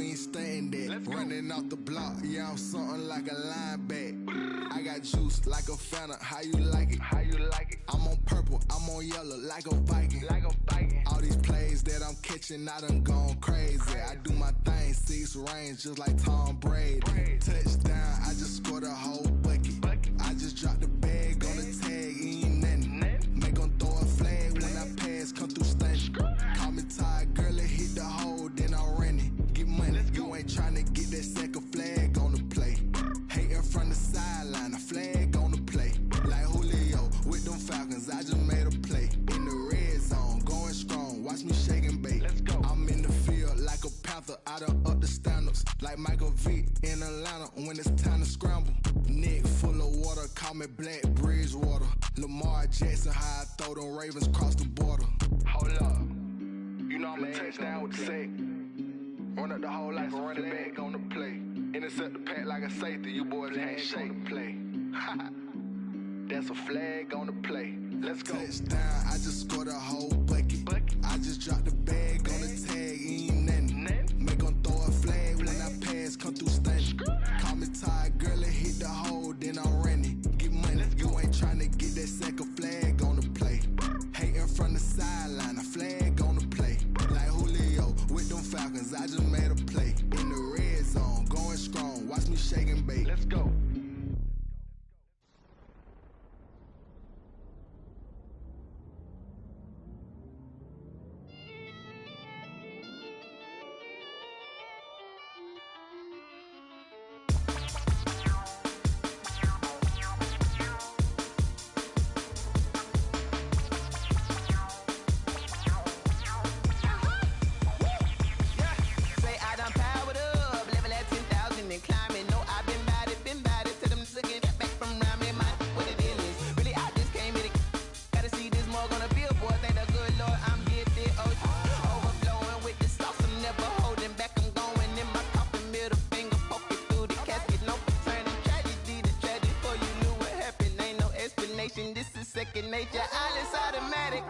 ain't stunting that. Running off the block, yeah, I'm something like a linebacker. I got juice like a Fanta, how you like it? How you like it? I'm on purple, I'm on yellow, like a Viking. Like a Viking. All these plays that I'm catching, I done gone crazy. I do my thing, 6 range, just like Tom Brady. Touchdown, I just scored a whole bucket. I just dropped the bag on the tag, ain't nothing. Make 'em throw a flag when I pass, come through stunning. Call me tired, girl, it hit the hole, then I'm running. Get money, you ain't tryna get that second flag on the play. Hating from the sideline, a flag on the play. Like Julio with them Falcons, I just made a play. In the red zone, going strong, watch me shake and bake. I'm in the field like a panther, I done up the standards. Like Michael Vick in Atlanta when it's time to scramble. Neck full of water, call me Black Bridgewater. Lamar Jackson, how I throw them Ravens cross the border. Hold up, you know I'm a touchdown with the sack. Run up the whole like a running back on the play. Intercept the pack like a safety, you boys can't shake the play. That's a flag on the play. Let's go. Touchdown, I just scored a whole bucket. I just dropped the bag on the tag, ain't nothing. Make 'em throw a flag when I pass, come through stunning. Call me tired, girl, it hit the hole, then I'm running. Get money, you ain't tryna get that second flag on the play. Hating from the sideline, a flag on the play. Like Julio with them Falcons, I just made a play. In the red zone, going strong, watch me shake and bake. Let's go. This is second nature, all is automatic.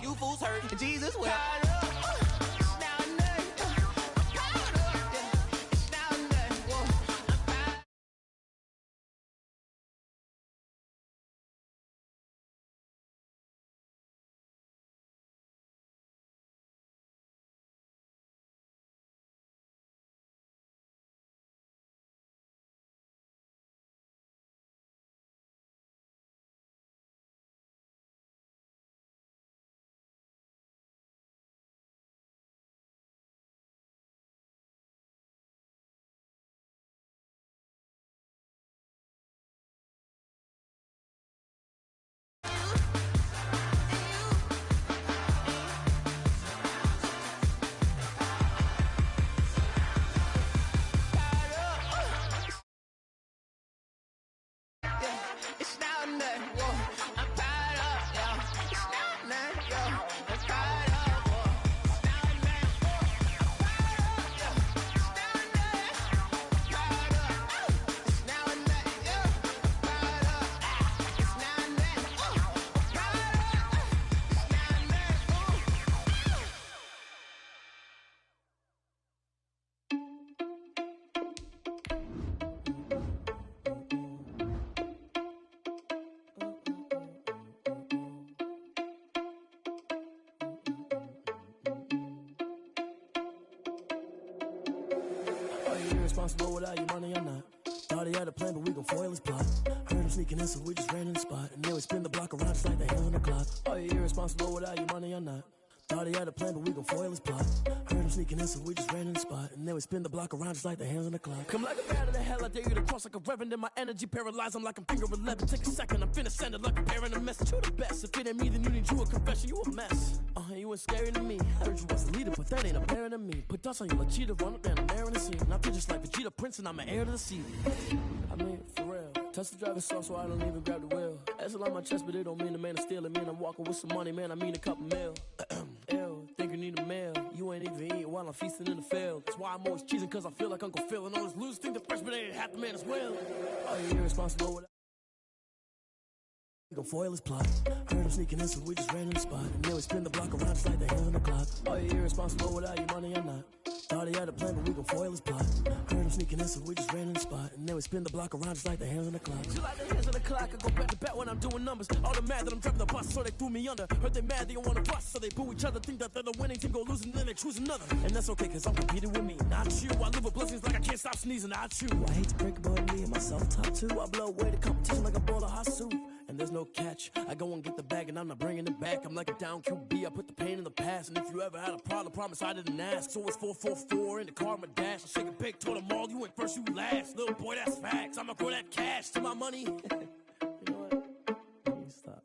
You fools hurt. Jesus will. Irresponsible without your money or not. Thought he had a plan, but we gon' foil his plot. Heard him sneaking in, so we just ran in the spot. And then we spin the block around just like the hell on the clock. Are you irresponsible without your money or not? Thought he had a plan, but we gon' foil his plot. Heard him sneaking in, so we just ran in the spot. And then we spin the block around just like the hands on the clock. Come like a bat of the hell, I dare you to cross like a reverend. In my energy paralyzed, I'm like I'm finger 11. Take a second, I'm finna send it like a bearing a message to the best. If it ain't me, then you need you a confession, you a mess. You ain't scary to me. Heard you was a leader, but that ain't apparent to me. Put dust on you like cheetah, run up and I'm there in the scene. And I feel just like Vegeta Prince and I'm an heir to the sea. I mean, for real. Touch the driver's sauce so I don't even grab the wheel. That's on my chest, but it don't mean the man is stealing. Mean I'm walking with some money, man, I mean a couple mil. Ew, think you need a meal. You ain't even eating while I'm feasting in the field. That's why I'm always cheesing, cause I feel like Uncle Phil. And all those losers think the freshman ain't half the man as well. Oh, you're irresponsible with we gon' foil his plot. Heard him sneaking in, so we just ran in the spot. And then we spin the block around just like the hands on the clock. Oh, you're irresponsible without your money or not. Thought he had a plan, but we gon' foil his plot. Heard him sneaking in, so we just ran in the spot. And then we spin the block around just like the hands on the clock. Just like the hands on the clock, I go back to back when I'm doing numbers. All the mad that I'm driving the bus, so they threw me under. Heard they mad, they don't wanna bust, so they boo each other. Think that they're the winning team, go losing, then they choose another. And that's okay, cause I'm competing with me, not you. I live with blessings like I can't stop sneezing, not you. I hate to break about me and myself top two. I blow away the competition like a bowl of hot soup. And there's no catch. I go and get the bag and I'm not bringing it back. I'm like a down QB, I put the pain in the past. And if you ever had a problem, promise I didn't ask. So it's 444 in the car, my dash. I shake a big, told them all, you ain't first, you last. Little boy, that's facts. I'ma throw that cash to my money. You know what? Let me stop.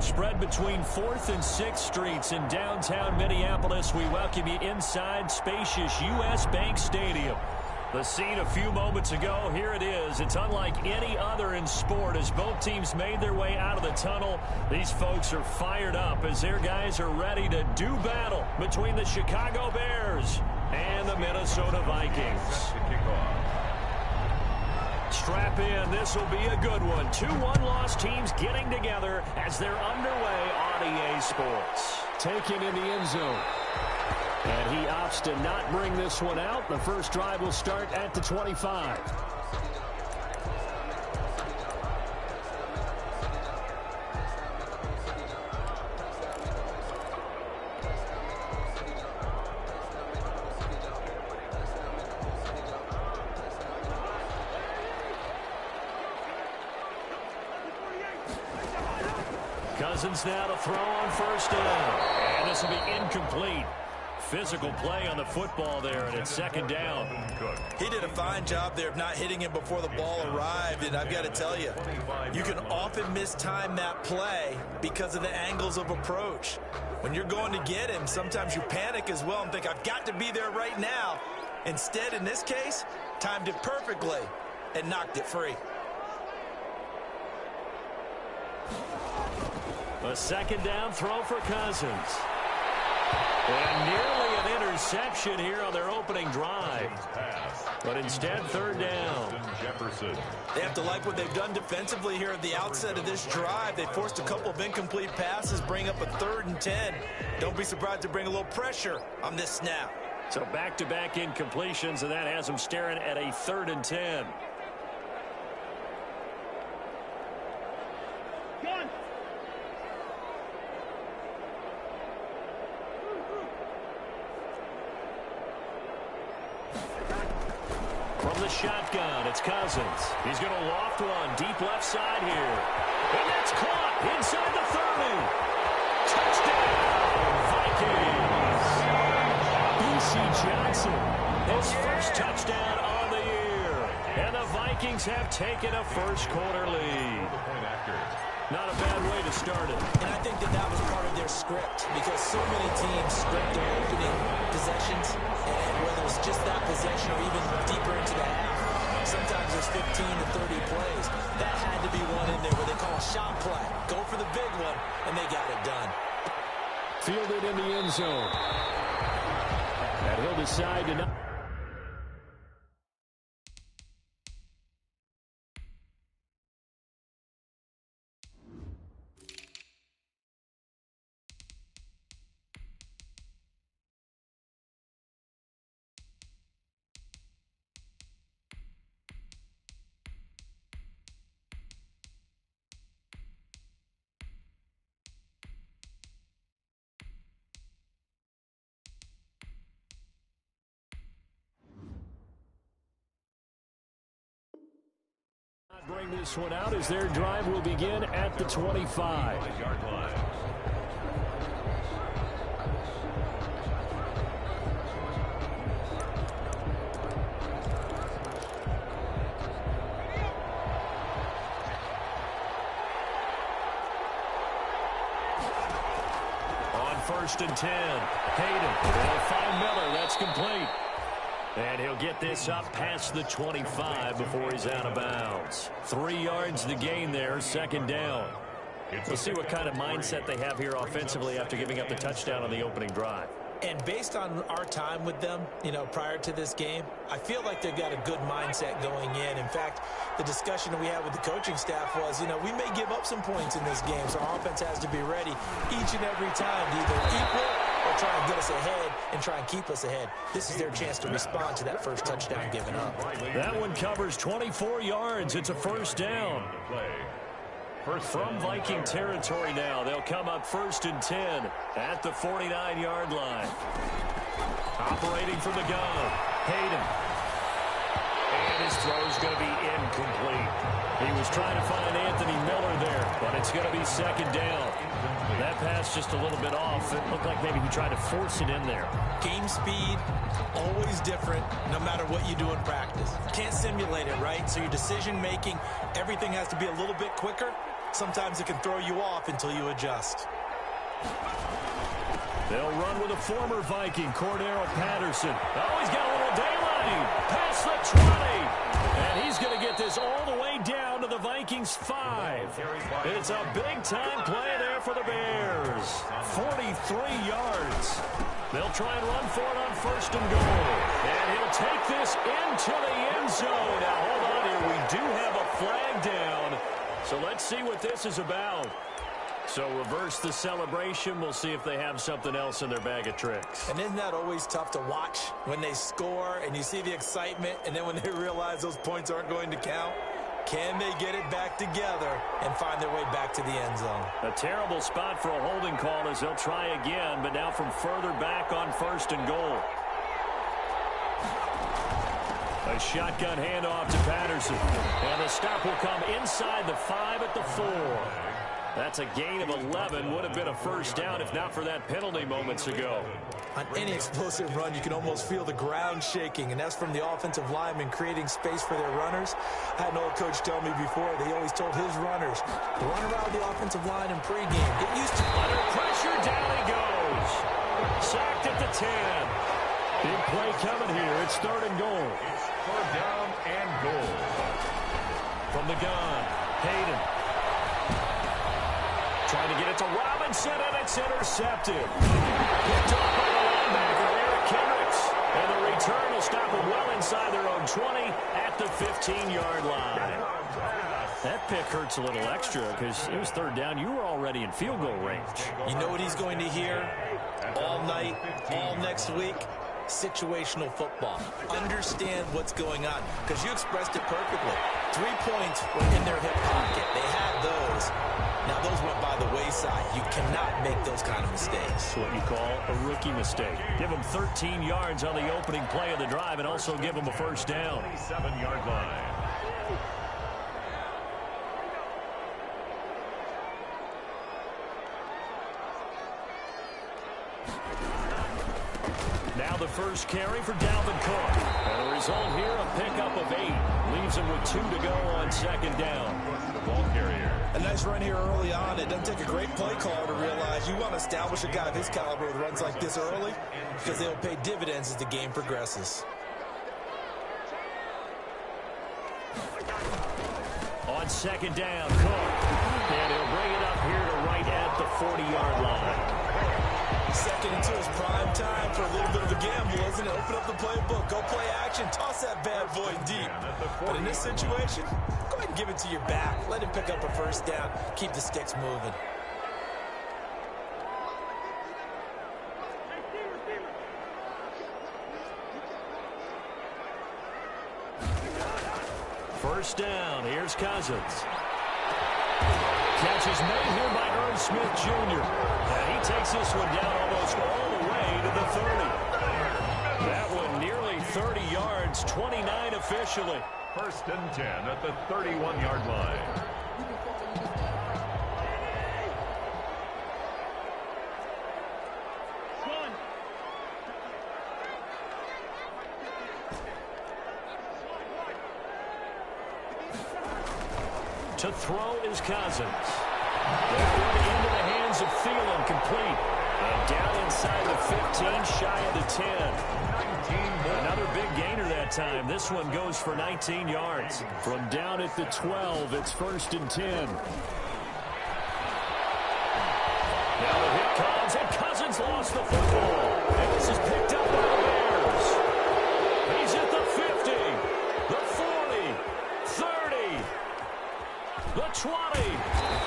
Spread between 4th and 6th Streets in downtown Minneapolis. We welcome you inside spacious U.S. Bank Stadium. The scene a few moments ago, here it is. It's unlike any other in sport as both teams made their way out of the tunnel. These folks are fired up as their guys are ready to do battle between the Chicago Bears and the Minnesota Vikings. Strap in, this will be a good one. 2 one-loss teams getting together as they're underway on EA Sports. Taken in the end zone. And he opts to not bring this one out. The first drive will start at the 25. Cousins now to throw on first down. And this will be incomplete. Physical play on the football there, and it's second down. He did a fine job there of not hitting him before the ball arrived, and I've got to tell you, you can often mistime that play because of the angles of approach. When you're going to get him, sometimes you panic as well and think, I've got to be there right now. Instead, in this case, timed it perfectly and knocked it free. A second down throw for Cousins. And nearly an interception here on their opening drive. But instead, third down. They have to like what they've done defensively here at the outset of this drive. They forced a couple of incomplete passes, bring up a 3rd and 10. Don't be surprised to bring a little pressure on this snap. So back-to-back incompletions, and that has them staring at a 3rd and 10. From the shotgun, it's Cousins. He's going to loft one deep left side here. And that's caught inside the 30. Touchdown, Vikings. B.C. Johnson, his first touchdown on the year. And the Vikings have taken a first-quarter lead. Not a bad way to start it. And I think that was part of their script because so many teams script their opening possessions, and whether it's just that possession or even deeper into the half, sometimes there's 15 to 30 plays. That had to be one in there where they call a shot play. Go for the big one, and they got it done. Fielded in the end zone. And he'll decide to not... bring this one out as their drive will begin at the 25-yard line. On 1st and 10, Hayden will find Miller. That's complete. And he'll get this up past the 25 before he's out of bounds. 3 yards to gain there, 2nd down. We'll see what kind of mindset they have here offensively after giving up the touchdown on the opening drive. And based on our time with them, prior to this game, I feel like they've got a good mindset going in. In fact, the discussion that we had with the coaching staff was, we may give up some points in this game, so our offense has to be ready each and every time to either equal or try and get us ahead and try and keep us ahead. This is their chance to respond to that first touchdown given up. That one covers 24 yards. It's a 1st down. From Viking territory now, they'll come up 1st and 10 at the 49-yard line. Operating from the gun, Hayden. And his throw's going to be incomplete. He was trying to find Anthony Miller there, but it's going to be 2nd down. That pass just a little bit off. It looked like maybe he tried to force it in there. Game speed, always different, no matter what you do in practice. Can't simulate it, right? So your decision-making, everything has to be a little bit quicker. Sometimes it can throw you off until you adjust. They'll run with a former Viking, Cordero Patterson. Oh, he's got a little daylight. Past the 20. And he's going to get this all the way down to the Vikings 5. It's a big-time play there for the Bears. 43 yards. They'll try and run for it on 1st and goal. And he'll take this into the end zone. Now, hold on here. We do have a flag down. So let's see what this is about. So reverse the celebration. We'll see if they have something else in their bag of tricks. And isn't that always tough to watch when they score and you see the excitement, and then when they realize those points aren't going to count? Can they get it back together and find their way back to the end zone? A terrible spot for a holding call as they'll try again, but now from further back on 1st and goal. A shotgun handoff to Patterson. And the stop will come inside the 5 at the 4. That's a gain of 11. Would have been a 1st down if not for that penalty moments ago. On any explosive run, you can almost feel the ground shaking, and that's from the offensive linemen creating space for their runners. I had an old coach tell me before, they always told his runners, run around the offensive line in pregame. Get used to it. Under pressure, down he goes. Sacked at the 10. Big play coming here. It's 3rd and goal. 3rd down and goal. From the gun, Hayden. Trying to get it to Robinson, and it's intercepted. Picked up by the linebacker, Eric Kendricks. And the return will stop them well inside their own 20 at the 15-yard line. That pick hurts a little extra because it was 3rd down. You were already in field goal range. You know what he's going to hear all night, all next week? Situational football. Understand what's going on, because you expressed it perfectly. 3 points were in their hip pocket. They had those. Now, those went by the wayside. You cannot make those kind of mistakes. That's what you call a rookie mistake. Give them 13 yards on the opening play of the drive and also give them a 1st down. 7-yard line. Now the first carry for Dalvin Cook. And the result here, a pickup of 8. Leaves him with 2 to go on 2nd down. The ball carrier. A nice run here early on. It doesn't take a great play caller to realize you want to establish a guy of his caliber with runs like this early, because they'll pay dividends as the game progresses. On 2nd down, Cook. And he'll bring it up here to right at the 40-yard line. 2nd and 2 is prime time for a little bit of a gamble, isn't it? Open up the playbook, go play action, toss that bad boy deep. But in this situation, go ahead and give it to your back. Let him pick up a 1st down, keep the sticks moving. First down, here's Cousins. Catch is made here by Irv Smith Jr. And he takes this one down almost all the way to the 30. That one nearly 30 yards It's 29 officially. 1st and 10 at the 31-yard line. To throw is Cousins. Into the hands of Thielen, complete. And down inside the 15, shy of the 10. Another big gainer that time. This one goes for 19 yards. From down at the 12, it's 1st and 10. Now the hit comes, and Cousins lost the football. And this is picked up by the Bears. He's at the 50, the 40, 30, the 20.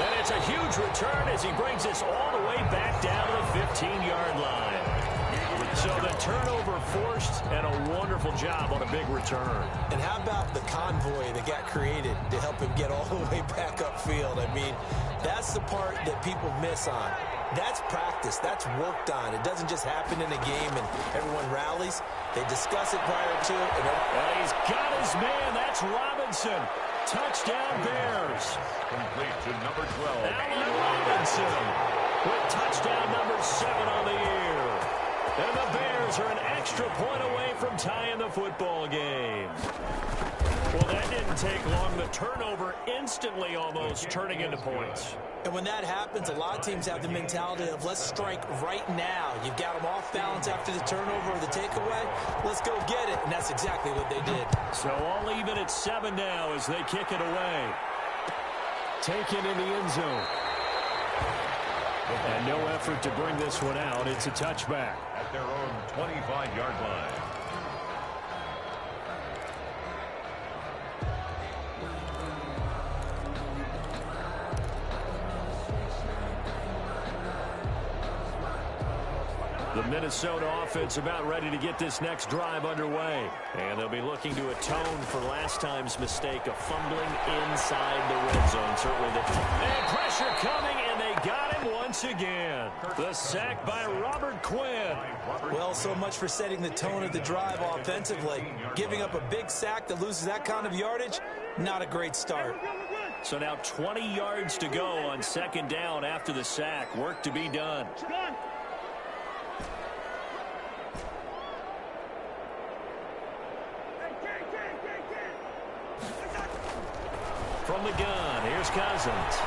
And it's a huge return as he brings us all the way back down to the 15-yard line. So the turnover forced, and a wonderful job on a big return. And how about the convoy that got created to help him get all the way back upfield? I mean, that's the part that people miss on. That's practice. That's worked on. It doesn't just happen in a game and everyone rallies. They discuss it prior to it. And he's got his man. That's Robinson. Touchdown, Bears. Complete to number 12. Allen Robinson with touchdown number 7 on the year. And the Bears are an extra point away from tying the football game. Well, that didn't take long. The turnover instantly almost turning into points. And when that happens, a lot of teams have the mentality of let's strike right now. You've got them off balance after the turnover or the takeaway. Let's go get it. And that's exactly what they did. So all even at 7 now as they kick it away. Taken in the end zone. And no effort to bring this one out. It's a touchback. At their own 25-yard line. The Minnesota offense about ready to get this next drive underway. And they'll be looking to atone for last time's mistake of fumbling inside the red zone. Certainly and pressure coming, and they got him once again. The sack by Robert Quinn. Well, so much for setting the tone of the drive offensively. Giving up a big sack that loses that kind of yardage, not a great start. So now 20 yards to go on 2nd down after the sack. Work to be done. From the gun, here's Cousins.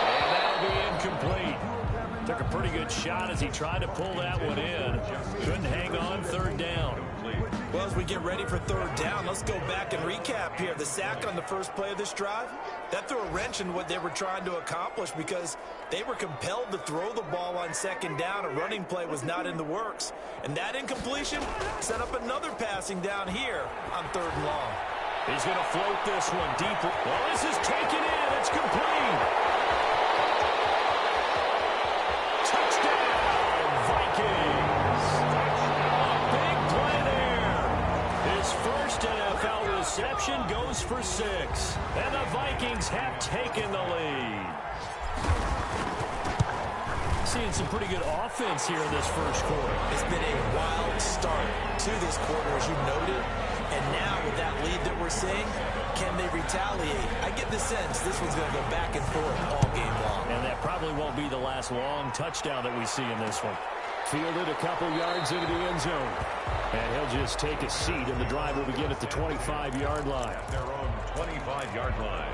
And that'll be incomplete. Took a pretty good shot as he tried to pull that one in. Couldn't hang on. 3rd down. Well, as we get ready for 3rd down, let's go back and recap here. The sack on the first play of this drive, that threw a wrench in what they were trying to accomplish because they were compelled to throw the ball on 2nd down. A running play was not in the works. And that incompletion set up another passing down here on 3rd and long. He's going to float this one deep. Well, this is taken in. It's complete. Touchdown, Vikings. A big play there. His first NFL reception goes for 6. And the Vikings have taken the lead. Seeing some pretty good offense here in this first quarter. It's been a wild start to this quarter, as you noted. And now with that lead that we're seeing, can they retaliate? I get the sense this one's going to go back and forth all game long. And that probably won't be the last long touchdown that we see in this one. Fielded a couple yards into the end zone. And he'll just take a seat, and the drive will begin at the 25-yard line. At their own 25-yard line.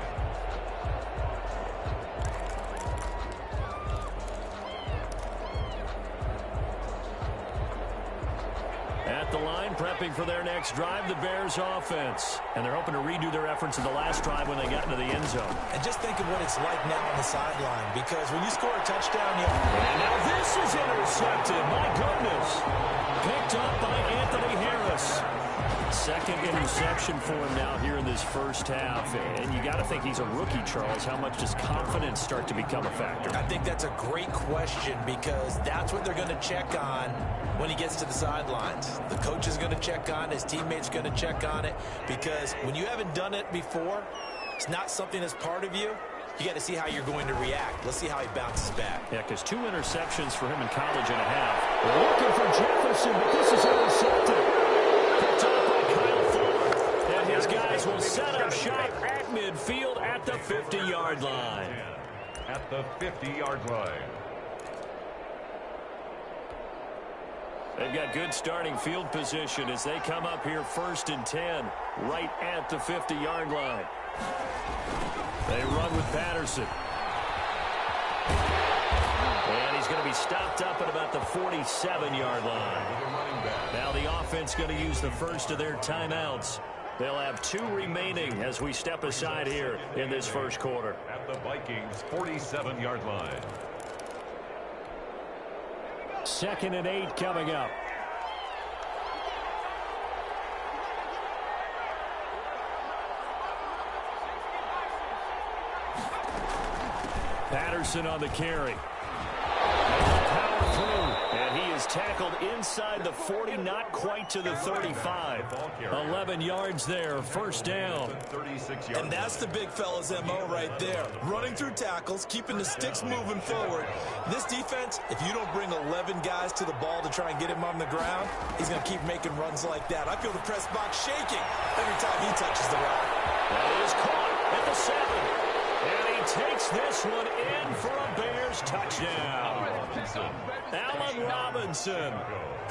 At the line, prepping for their next drive, the Bears offense. And they're hoping to redo their efforts in the last drive when they got into the end zone. And just think of what it's like now on the sideline, because when you score a touchdown, And now this is intercepted. My goodness. Picked up by Anthony Harris. 2nd interception for him now here in this first half. And you got to think he's a rookie, Charles. How much does confidence start to become a factor? I think that's a great question, because that's what they're going to check on when he gets to the sidelines. The coach is going to check on, his teammates going to check on it, because when you haven't done it before, it's not something that's part of you. You got to see how you're going to react. Let's see how he bounces back. Yeah, because 2 interceptions for him in college and a half. Looking for Jefferson, but this is intercepted. setup shot at midfield at the 50-yard line. At the 50-yard line. They've got good starting field position as they come up here 1st and 10, right at the 50-yard line. They run with Patterson. And he's going to be stopped up at about the 47-yard line. Now the offense going to use the first of their timeouts. They'll have 2 remaining as we step aside here in this first quarter. At the Vikings' 47-yard line. 2nd and 8 coming up. Patterson on the carry. Power through, and he is tackled inside the 40, not quite to the 35. 11 yards there, first down. And that's the big fella's MO right there. Running through tackles, keeping the sticks moving forward. This defense, if you don't bring 11 guys to the ball to try and get him on the ground, he's going to keep making runs like that. I feel the press box shaking every time he touches the rock. That is caught at the 7. And he takes this one in for a Bears touchdown. Allen Robinson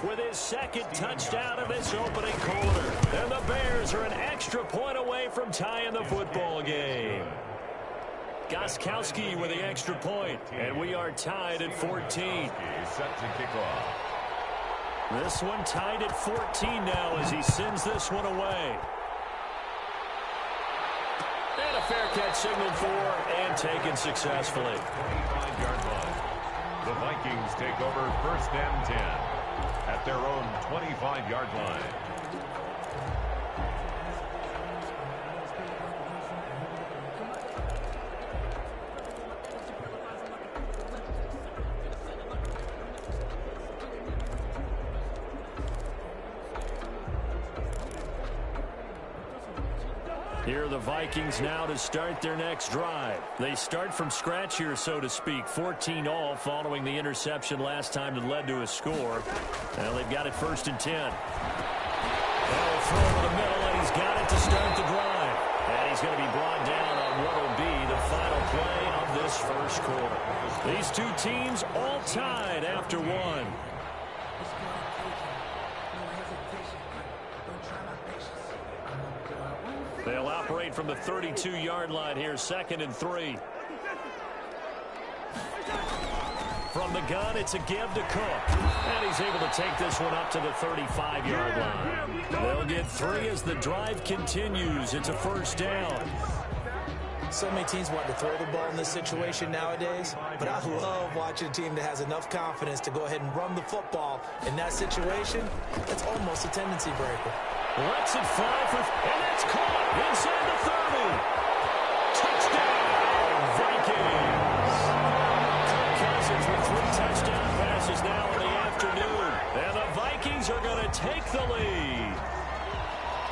with his 2nd touchdown of this opening quarter. And the Bears are an extra point away from tying the football game. Gostkowski with the extra point, and we are tied at 14. Set to kick off. This one tied at 14 now as he sends this one away. And a fair catch signaled for and taken successfully. 25-yard line. The Vikings take over 1st and 10 at their own 25-yard line. Here are the Vikings now to start their next drive. They start from scratch here, so to speak. 14 all following the interception last time that led to a score. Now they've got it 1st and 10. They'll throw over the middle, and he's got it to start the drive. And he's going to be brought down on what will be the final play of this first quarter. These 2 teams all tied after 1. They'll operate from the 32-yard line here, 2nd and 3. From the gun, it's a give to Cook. And he's able to take this one up to the 35-yard line. They'll get 3 as the drive continues. It's a first down. So many teams want to throw the ball in this situation nowadays, but I love watching a team that has enough confidence to go ahead and run the football. In that situation, it's almost a tendency breaker. Lets it fly for, and that's caught inside the 30. Touchdown, Vikings. Kirk Cousins with 3 touchdown passes now in the afternoon. And the Vikings are going to take the lead.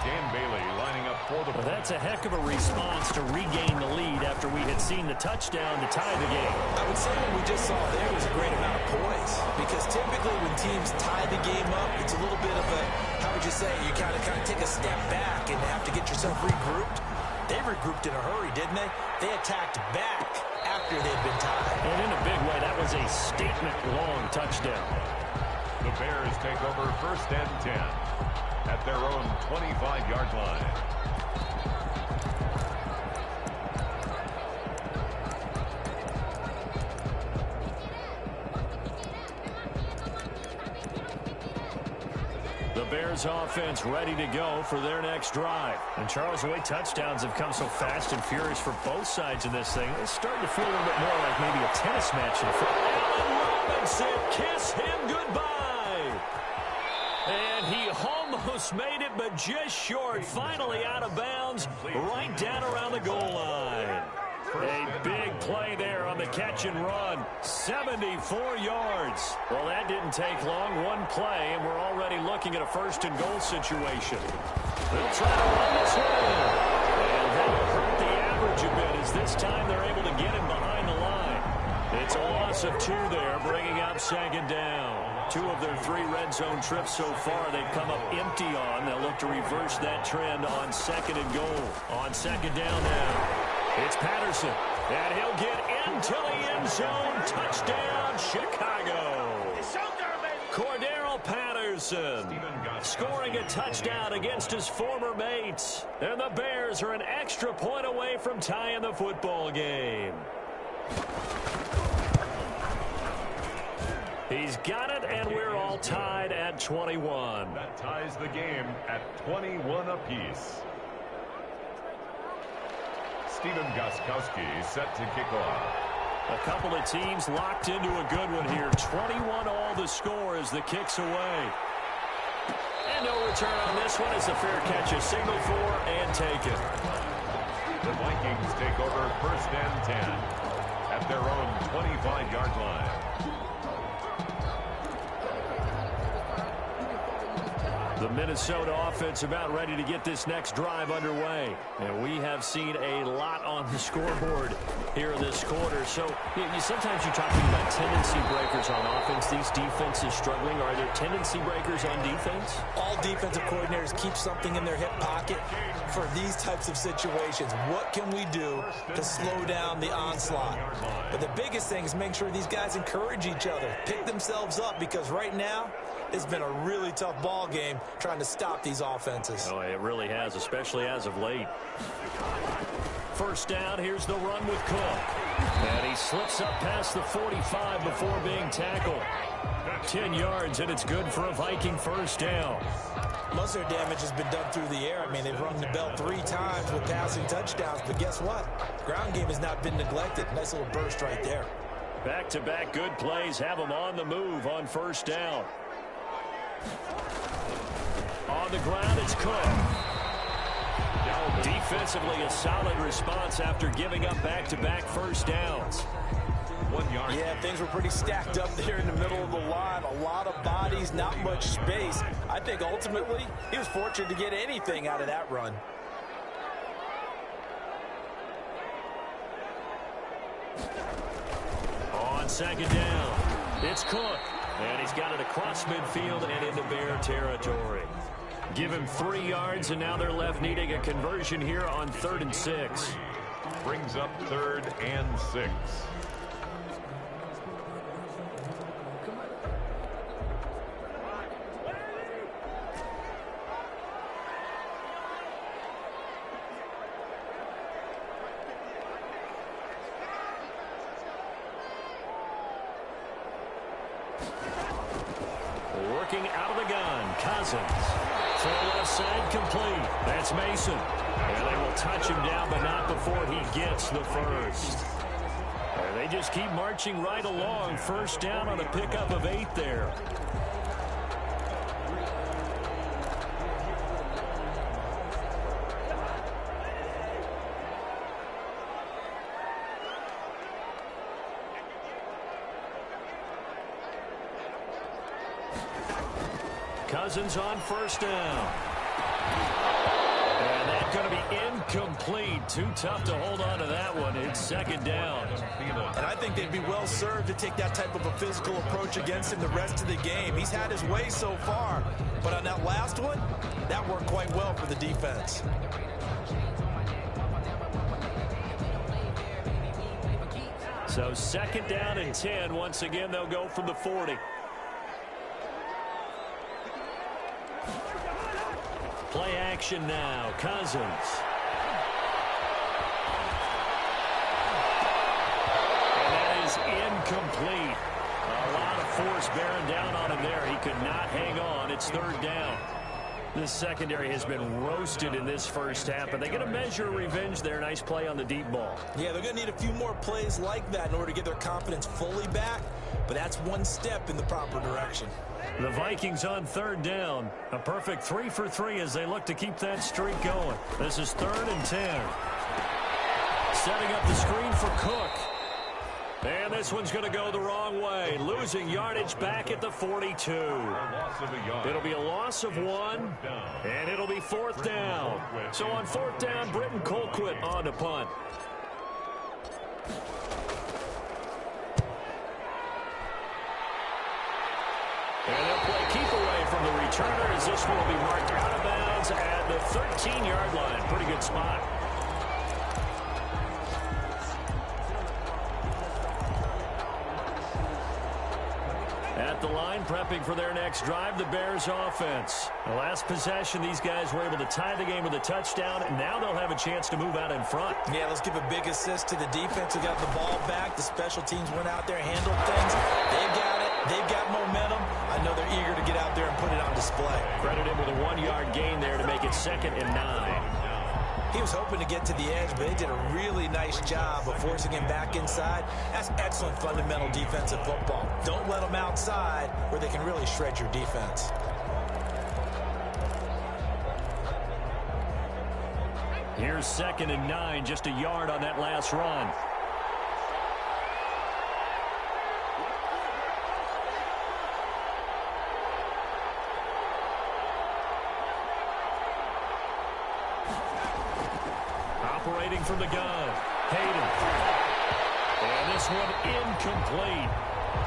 Dan Bailey lining up for the... Well, that's a heck of a response to regain the lead after we had seen the touchdown to tie the game. I would say what we just saw there was a great amount of poise, because typically when teams tie the game up, it's a little bit of a, how would you say, you kind of take a step back and have to get yourself regrouped. They regrouped in a hurry, didn't they? They attacked back after they'd been tied. And in a big way, that was a statement-long touchdown. The Bears take over 1st and 10 at their own 25-yard line. The Bears offense ready to go for their next drive. And Charles, the way touchdowns have come so fast and furious for both sides of this thing, it's starting to feel a little bit more like maybe a tennis match. Allen Robinson, kiss him goodbye. And he almost made it, but just short. Finally out of bounds, right down around the goal line. A big play there on the catch and run. 74 yards. Well, that didn't take long. One play, and we're already looking at a 1st and goal situation. They'll try to run this one. And that'll hurt the average a bit, as this time they're able to get him behind the line. It's a loss of 2 there, bringing up 2nd down. 2 of their 3 red zone trips so far, they've come up empty on. They'll look to reverse that trend on 2nd and goal. On 2nd down now, it's Patterson. And he'll get into the end zone. Touchdown, Chicago. Cordero Patterson scoring a touchdown against his former mates. And the Bears are an extra point away from tying the football game. He's got it, and we're all tied at 21. That ties the game at 21 apiece. Steven Gostkowski set to kick off. A couple of teams locked into a good one here. 21 all the score as the kick's away. And no return on this one as the fair catch is signaled for and taken. The Vikings take over 1st and 10 at their own 25-yard line. The Minnesota offense about ready to get this next drive underway. And we have seen a lot on the scoreboard here in this quarter. So sometimes you're talking about tendency breakers on offense. These defenses struggling. Are there tendency breakers on defense? All defensive coordinators keep something in their hip pocket for these types of situations. What can we do to slow down the onslaught? But the biggest thing is make sure these guys encourage each other, pick themselves up, because right now it's been a really tough ball game trying to stop these offenses. Oh, it really has, especially as of late. 1st down, here's the run with Cook. And he slips up past the 45 before being tackled. 10 yards, and it's good for a Viking 1st down. Most of their damage has been done through the air. I mean, they've rung the bell 3 times with passing touchdowns, but guess what? Ground game has not been neglected. Nice little burst right there. Back-to-back good plays have them on the move on 1st down. On the ground, it's Cook. Defensively, a solid response after giving up back-to-back 1st downs. 1 yard. Yeah, things were pretty stacked up there in the middle of the line. A lot of bodies, not much space. I think ultimately he was fortunate to get anything out of that run. On 2nd down, it's Cook. And he's got it across midfield and into Bear territory. Give him 3 yards, and now they're left needing a conversion here on 3rd and 6. Brings up 3rd and 6. Working out of the gun, Cousins. Throw left side complete. That's Mason. And they will touch him down, but not before he gets the 1st. And they just keep marching right along. 1st down on a pickup of 8 there. Cousins on 1st down. And that's going to be incomplete. Too tough to hold on to that one. It's 2nd down. And I think they'd be well served to take that type of a physical approach against him the rest of the game. He's had his way so far. But on that last one, that worked quite well for the defense. So 2nd down and 10. Once again, they'll go from the 40. Play action now. Cousins. And that is incomplete. A lot of force bearing down on him there. He could not hang on. It's 3rd down. This secondary has been roasted in this 1st half, but they get a measure of revenge there. Nice play on the deep ball. Yeah, they're going to need a few more plays like that in order to get their confidence fully back, but that's one step in the proper direction. The Vikings on 3rd down. A perfect 3 for 3 as they look to keep that streak going. This is 3rd and 10. Setting up the screen for Cook. And this one's going to go the wrong way. Losing yardage back at the 42. It'll be a loss of 1, and it'll be 4th down. So on 4th down, Britton Colquitt on to punt. returner as this one will be marked out of bounds at the 13-yard line. Pretty good spot. At the line, prepping for their next drive, the Bears offense. The last possession, these guys were able to tie the game with a touchdown, and now they'll have a chance to move out in front. Yeah, let's give a big assist to the defense who got the ball back. The special teams went out there, handled things. They've got it. They've got momentum. I know they're eager to get out there and put it on display. Credit him with a 1-yard gain there to make it 2nd and 9. He was hoping to get to the edge, but they did a really nice job of forcing him back inside. That's excellent fundamental defensive football. Don't let them outside where they can really shred your defense. Here's 2nd and 9, just a yard on that last run. Operating from the gun, Hayden. And this one incomplete.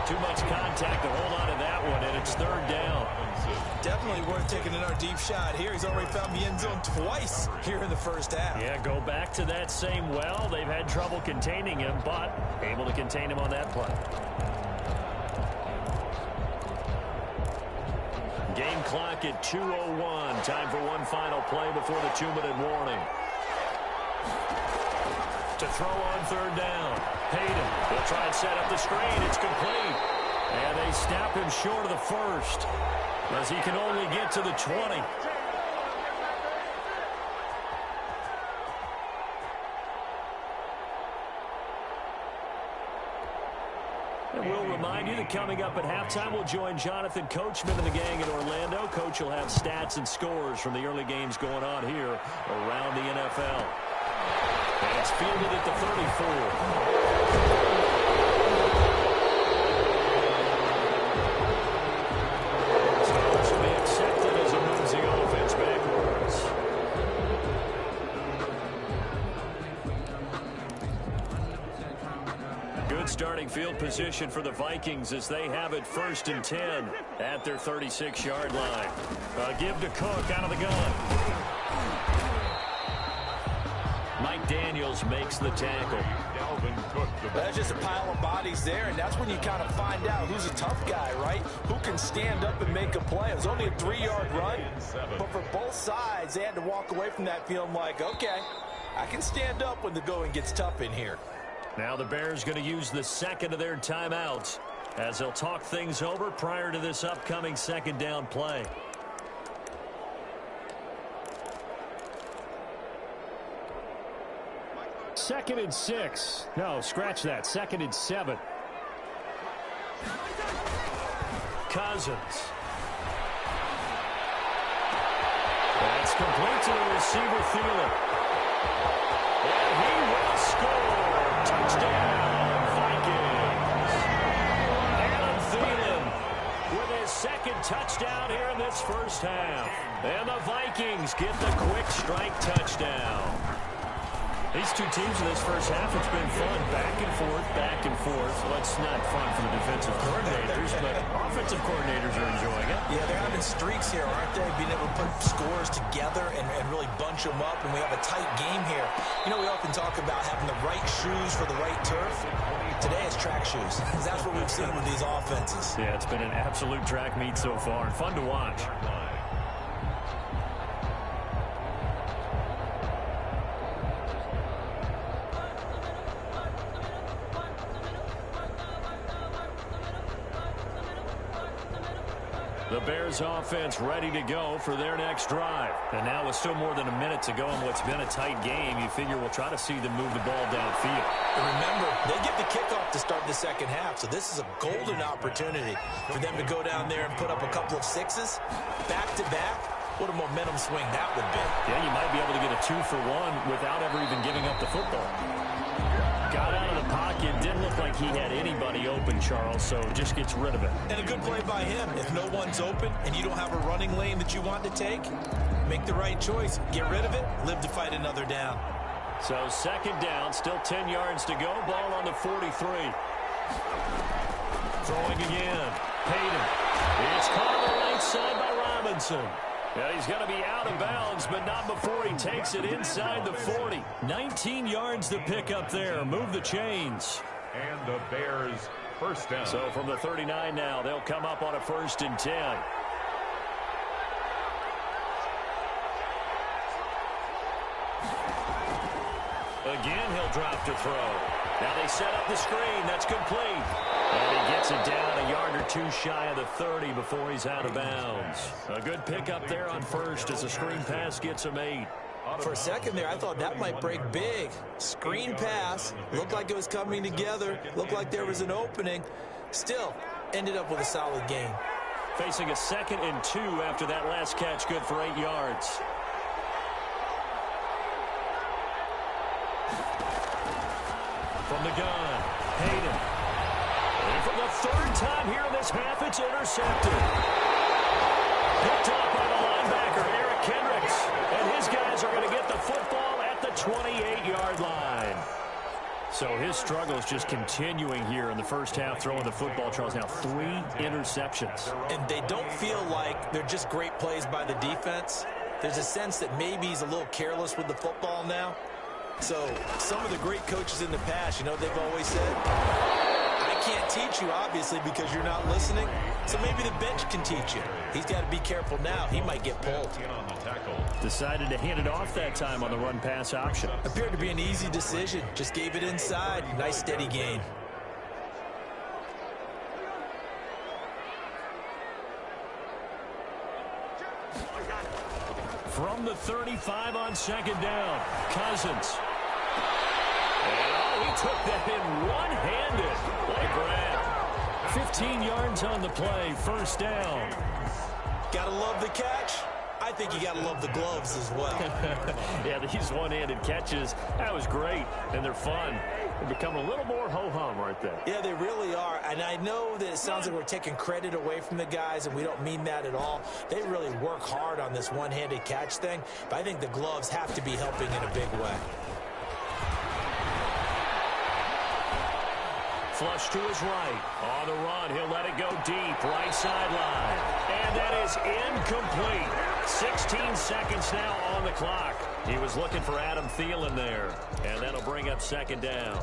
Too much contact to hold on to that one, and it's 3rd down. Definitely worth taking another deep shot here. He's already found the end zone twice here in the first half. Yeah, go back to that same well. They've had trouble containing him, but able to contain him on that play. Game clock at 2:01. Time for one final play before the 2-minute warning. To throw on 3rd down. Hayden will try and set up the screen. It's complete. And they snap him short of the 1st as he can only get to the 20. And we'll remind you that coming up at halftime, we'll join Jonathan Coachman and the gang in Orlando. Coach will have stats and scores from the early games going on here around the NFL. And it's fielded at the 34. So be accepted as it moves the offense backwards. Good starting field position for the Vikings as they have it 1st and 10 at their 36-yard line. Give to Cook out of the gun. Mike Daniels makes the tackle. That's just a pile of bodies there, and that's when you kind of find out who's a tough guy, right? Who can stand up and make a play. It was only a 3-yard run, but for both sides, they had to walk away from that feeling like, okay, I can stand up when the going gets tough in here. Now the Bears going to use the 2nd of their timeouts as they'll talk things over prior to this upcoming 2nd down play. Second and 6. No, scratch that. 2nd and 7. Cousins. That's complete to the receiver, Thielen. And he will score. Touchdown, Vikings. Adam Thielen with his 2nd touchdown here in this first half. And the Vikings get the quick strike touchdown. These two teams in this first half, it's been fun. Back and forth, back and forth. Well, it's not fun for the defensive coordinators, but offensive coordinators are enjoying it. Yeah, they're having streaks here, aren't they? Being able to put scores together and really bunch them up, and we have a tight game here. You know, we often talk about having the right shoes for the right turf. Today it's track shoes. That's what we've seen with these offenses. Yeah, it's been an absolute track meet so far, and fun to watch. The Bears offense ready to go for their next drive. And now with still more than a minute to go in what's been a tight game, you figure we'll try to see them move the ball downfield. And remember, they get the kickoff to start the 2nd half, so this is a golden opportunity for them to go down there and put up a couple of 6s back-to-back. What a momentum swing that would be. Yeah, you might be able to get a 2-for-1 without ever even giving up the football. Got out of the pocket. Didn't look like he had anybody open, Charles, so just gets rid of it. And a good play by him. If no one's open and you don't have a running lane that you want to take, make the right choice. Get rid of it. Live to fight another down. So 2nd down, still 10 yards to go. Ball on the 43. Throwing again. Payton. It's caught on the right side by Robinson. Robinson. And he's going to be out of bounds, but not before he takes it inside the 40. 19 yards to pick up there. Move the chains. And the Bears first down. So from the 39 now, they'll come up on a 1st and 10. Again, he'll drop to throw. Now they set up the screen. That's complete. And he gets it down a yard or two shy of the 30 before he's out of bounds. A good pickup there on 1st as the screen pass gets him 8. For a second there, I thought that might break big. Screen pass. Looked like it was coming together. Looked like there was an opening. Still, ended up with a solid gain. Facing a 2nd and 2 after that last catch. Good for 8 yards. From the gun, Hayden. And for the 3rd time here in this half, it's intercepted. Picked off by the linebacker, Eric Kendricks. And his guys are going to get the football at the 28-yard line. So his struggle is just continuing here in the first half, throwing the football. Charles, now 3 interceptions. And they don't feel like they're just great plays by the defense. There's a sense that maybe he's a little careless with the football now. So some of the great coaches in the past, you know, they've always said, I can't teach you, obviously, because you're not listening. So maybe the bench can teach you. He's got to be careful now. He might get pulled. Decided to hand it off that time on the run-pass option. Appeared to be an easy decision. Just gave it inside. Nice, steady gain. From the 35 on 2nd down, Cousins. And he took that in one-handed. What a grab. 15 yards on the play, 1st down. Gotta love the catch. I think you gotta love the gloves as well. Yeah, these one-handed catches, that was great, and they're fun. They become a little more ho-hum right there. Yeah, they really are, and I know that it sounds like we're taking credit away from the guys, and we don't mean that at all. They really work hard on this one-handed catch thing, but I think the gloves have to be helping in a big way. Flush to his right. On the run, he'll let it go deep, right sideline. And that is incomplete. 16 seconds now on the clock. He was looking for Adam Thielen there. And that'll bring up 2nd down.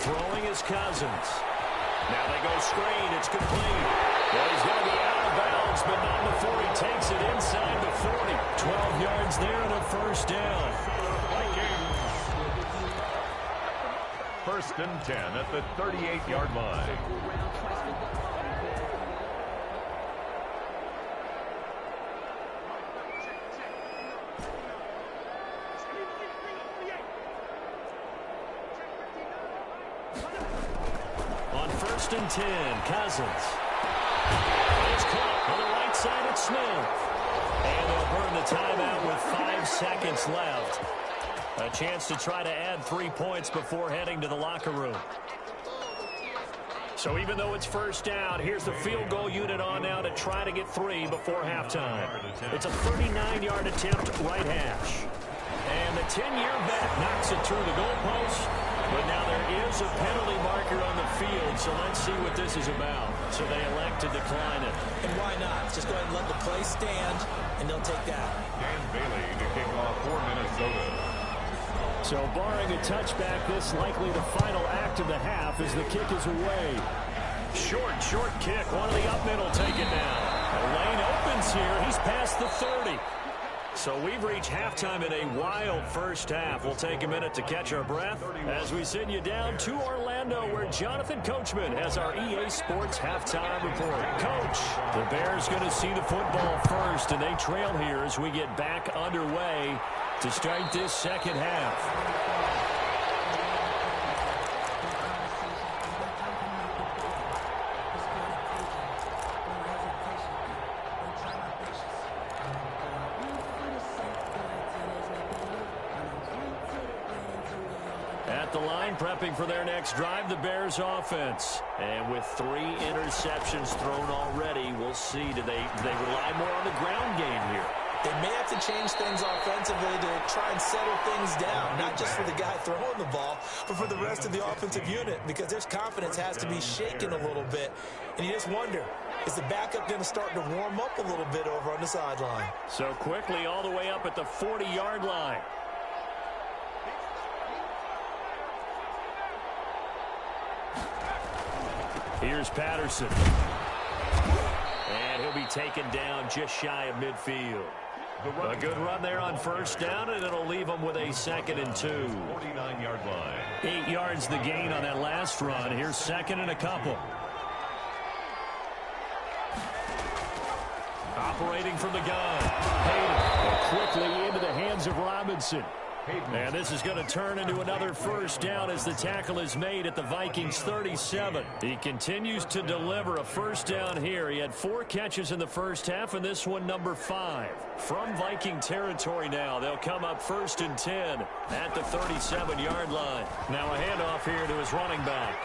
Throwing is Cousins. Now they go screen. It's complete. Well, he's going to be out of bounds, but not before he takes it inside the 40. 12 yards there and a 1st down. First and 10 at the 38-yard line. On 1st and 10, Cousins. It's caught on the right side at Smith. And they'll burn the timeout with 5 seconds left. A chance to try to add 3 points before heading to the locker room. So even though it's 1st down, here's the field goal unit on now to try to get 3 before halftime. It's a 39-yard attempt, right hash. And the 10-year vet knocks it through the goalpost. But now there is a penalty marker on the field, so let's see what this is about. So they elect to decline it. And why not? Just go ahead and let the play stand, and they'll take that. Dan Bailey to kick off for Minnesota. So barring a touchback, this likely the final act of the half as the kick is away. Short kick. One of the up men will take it now. The lane opens here. He's past the 30. So we've reached halftime in a wild first half. We'll take a minute to catch our breath as we send you down to Orlando, where Jonathan Coachman has our EA Sports halftime report. Coach, the Bears going to see the football first, and they trail here as we get back underway to start this second half. At the line, prepping for their next drive, the Bears offense. And with 3 interceptions thrown already, we'll see. Do they rely more on the ground game here? They may have to change things offensively to try and settle things down, not just for the guy throwing the ball, but for the rest of the offensive unit, because their confidence has to be shaken a little bit. And you just wonder, is the backup going to start to warm up a little bit over on the sideline? So quickly all the way up at the 40-yard line. Here's Patterson. And he'll be taken down just shy of midfield. A good run there on first down, and it'll leave them with a 2nd and 2. 49-yard line. 8 yards the gain on that last run. Here's 2nd and a couple. Operating from the gun. Hayden quickly into the hands of Robinson. And this is going to turn into another first down as the tackle is made at the Vikings 37. He continues to deliver a first down here. He had 4 catches in the first half, and this one number 5. From Viking territory now, they'll come up 1st and 10 at the 37-yard line. Now a handoff here to his running back.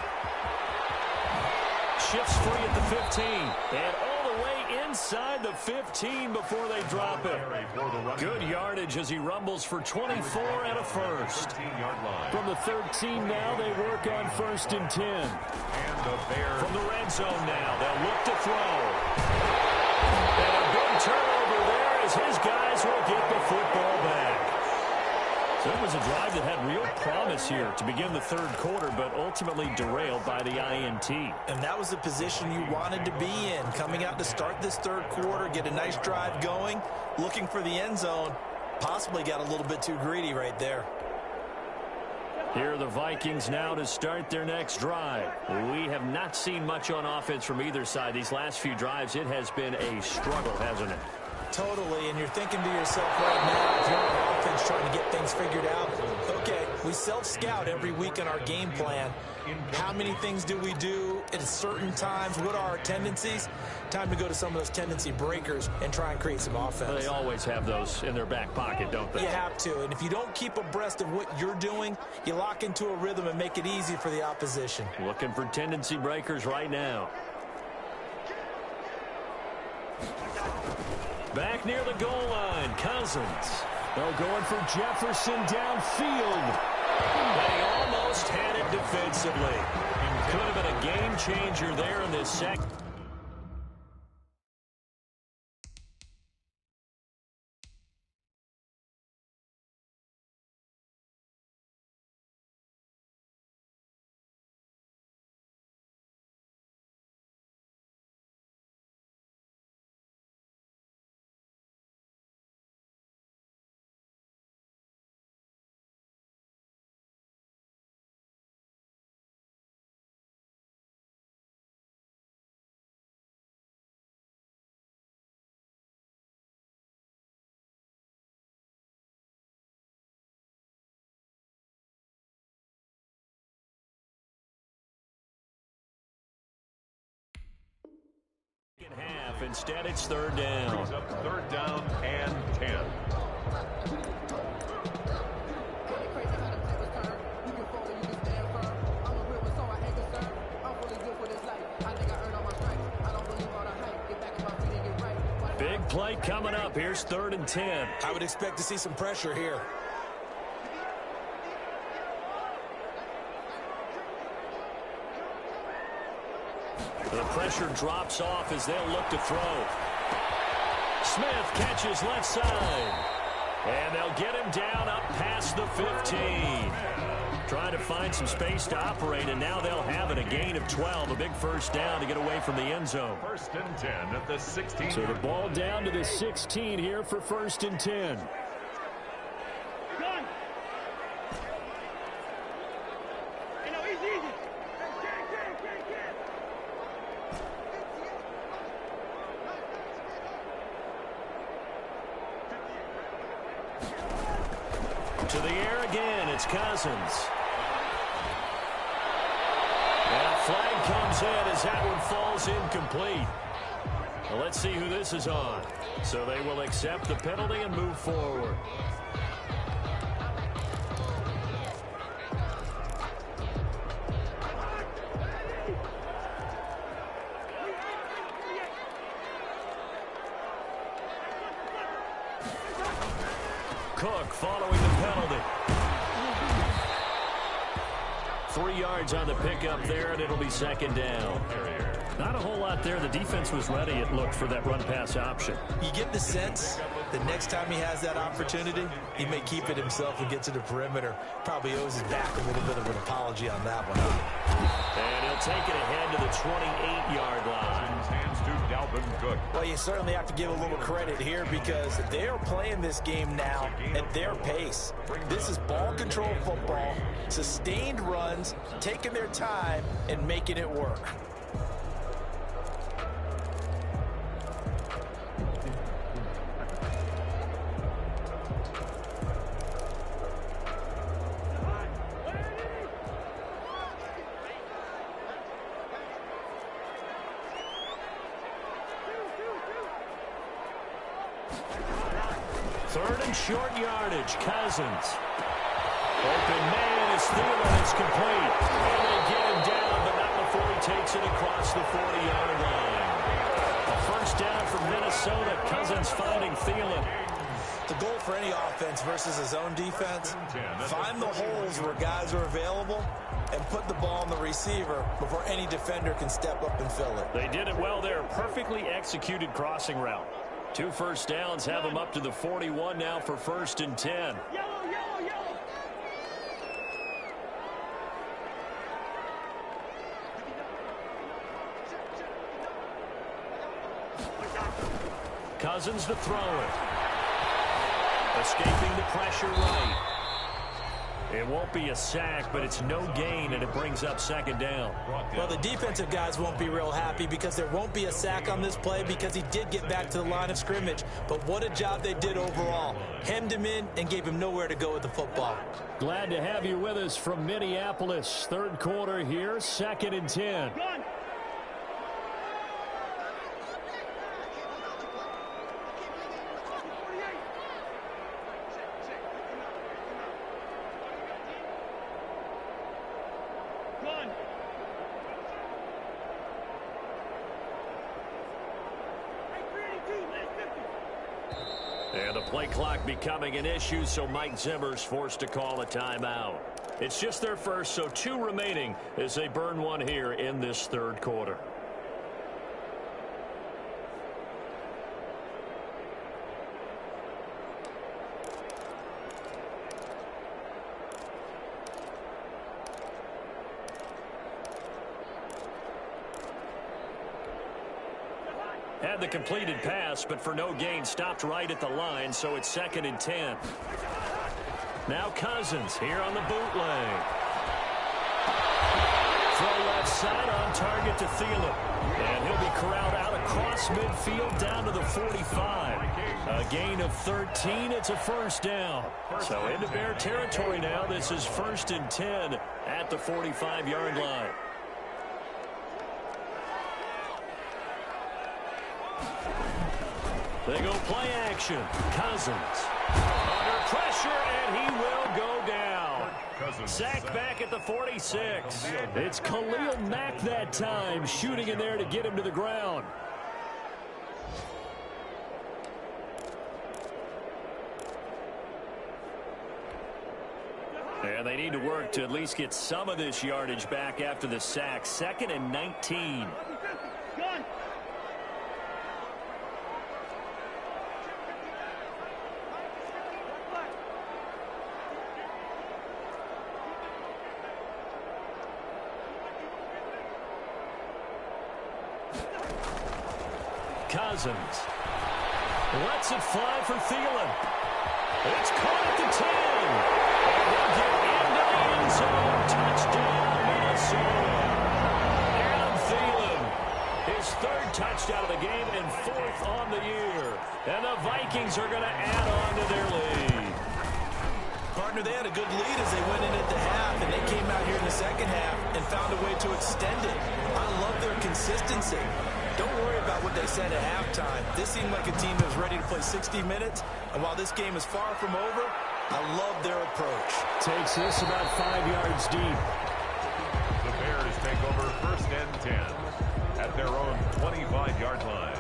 Shifts free at the 15. And all the way inside the 15 before they drop it. Good yardage as he rumbles for 24 and a first. From the 13 now, they work on 1st and 10. From the red zone now, they'll look to throw. And a big turnover there as his guys will get the football back. So it was a drive that had real promise here to begin the 3rd quarter, but ultimately derailed by the INT. And that was the position you wanted to be in, coming out to start this 3rd quarter, get a nice drive going, looking for the end zone. Possibly got a little bit too greedy right there. Here are the Vikings now to start their next drive. We have not seen much on offense from either side. These last few drives, it has been a struggle, hasn't it? Totally, and you're thinking to yourself right now, if you're on offense trying to get things figured out, okay, we self-scout every week on our game plan. How many things do we do at certain times? What are our tendencies? Time to go to some of those tendency breakers and try and create some offense. They always have those in their back pocket, don't they? You have to, and if you don't keep abreast of what you're doing, you lock into a rhythm and make it easy for the opposition. Looking for tendency breakers right now. Back near the goal line, Cousins. They're going for Jefferson downfield. They almost had it defensively. Could have been a game changer there in this second. Half. Instead, it's 3rd down. Brings up 3rd down and 10. Big play coming up. Here's 3rd and 10. I would expect to see some pressure here. The pressure drops off as they'll look to throw. Smith catches left side. And they'll get him down up past the 15. Trying to find some space to operate, and now they'll have it. A gain of 12, a big first down to get away from the end zone. 1st and 10 at the 16. So the ball down to the 16 here for 1st and 10. To the air again, it's Cousins. And a flag comes in as that one falls incomplete. Well, let's see who this is on. So they will accept the penalty and move forward. Cook following the penalty. 3 yards on the pickup there, and it'll be second down. Not a whole lot there. The defense was ready, it looked, for that run-pass option. You get the sense that next time he has that opportunity, he may keep it himself and get to the perimeter. Probably owes his back a little bit of an apology on that one. And he'll take it ahead to the 28-yard line. Hands to Dalvin Cook. Well, you certainly have to give a little credit here because they are playing this game now at their pace. This is ball control football, sustained runs, taking their time, and making it work. Third and short yardage. Cousins. Open man is Thielen. It's complete. And they get him down, but not before he takes it across the 40-yard line. A first down for Minnesota. Cousins finding Thielen. The goal for any offense versus his own defense, find the holes where guys are available and put the ball on the receiver before any defender can step up and fill it. They did it well there. Perfectly executed crossing route. 2 first downs have him up to the 41 now for 1st and 10. Cousins to throw it. Escaping the pressure right. It won't be a sack, but it's no gain, and it brings up second down. Well, the defensive guys won't be real happy because there won't be a sack on this play because he did get back to the line of scrimmage. But what a job they did overall. Hemmed him in and gave him nowhere to go with the football. Glad to have you with us from Minneapolis. Third quarter here, 2nd and 10. And the play clock becoming an issue, so Mike Zimmer's forced to call a timeout. It's just their first, so 2 remaining as they burn one here in this third quarter. Had the completed pass, but for no gain, stopped right at the line, so it's 2nd and 10. Now Cousins here on the bootleg. Throw left side on target to Thielen. And he'll be corralled out across midfield down to the 45. A gain of 13. It's a first down. So into Bear territory now. This is 1st and 10 at the 45-yard line. They go play action. Cousins under pressure, and he will go down. Sacked back at the 46. It's Khalil Mack that time, shooting in there to get him to the ground. And they need to work to at least get some of this yardage back after the sack. 2nd and 19. Cousins lets it fly for Thielen. It's caught at the 10. And he'll get into the end zone. Touchdown, Minnesota. Adam Thielen, his 3rd touchdown of the game and 4th on the year. And the Vikings are going to add on to their lead. Partner, they had a good lead as they went in at the half, and they came out here in the second half and found a way to extend it. I love their consistency. Don't worry about what they said at halftime. This seemed like a team that was ready to play 60 minutes. And while this game is far from over, I love their approach. Takes this about 5 yards deep. The Bears take over 1st and 10 at their own 25-yard line.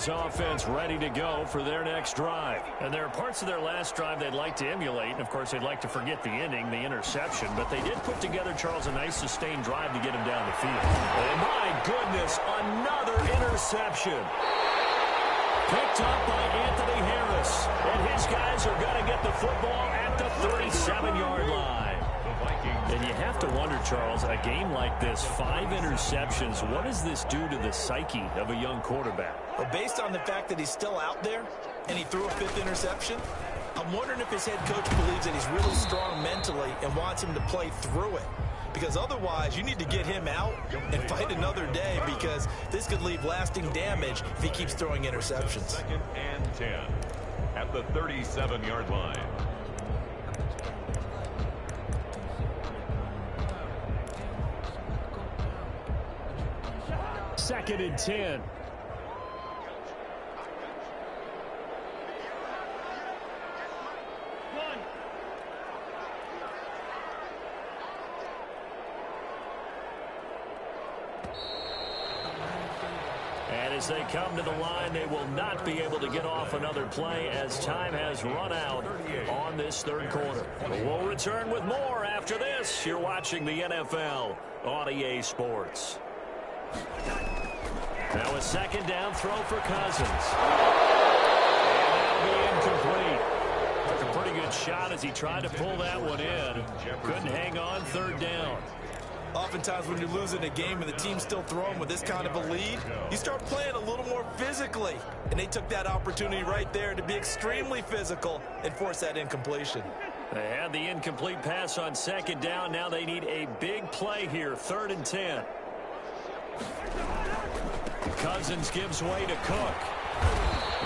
Bears offense ready to go for their next drive. And there are parts of their last drive they'd like to emulate. And, of course, they'd like to forget the inning, the interception. But they did put together, Charles, a nice sustained drive to get him down the field. And, my goodness, another interception. Picked up by Anthony Harris. And his guys are going to get the football at the 37-yard line. And you have to wonder, Charles, a game like this, 5 interceptions, what does this do to the psyche of a young quarterback? Well, based on the fact that he's still out there and he threw a 5th interception, I'm wondering if his head coach believes that he's really strong mentally and wants him to play through it. Because otherwise, you need to get him out and fight another day, because this could leave lasting damage if he keeps throwing interceptions. 2nd and 10 at the 37-yard line. 2nd and 10. And as they come to the line, they will not be able to get off another play as time has run out on this third quarter. But we'll return with more after this. You're watching the NFL on EA Sports. Now a 2nd down throw for Cousins. And that'll be incomplete. Took a pretty good shot as he tried to pull that one in. Couldn't hang on 3rd down. Oftentimes when you're losing a game and the team's still throwing with this kind of a lead, you start playing a little more physically. And they took that opportunity right there to be extremely physical and force that incompletion. They had the incomplete pass on 2nd down. Now they need a big play here, 3rd and 10. Cousins gives way to Cook.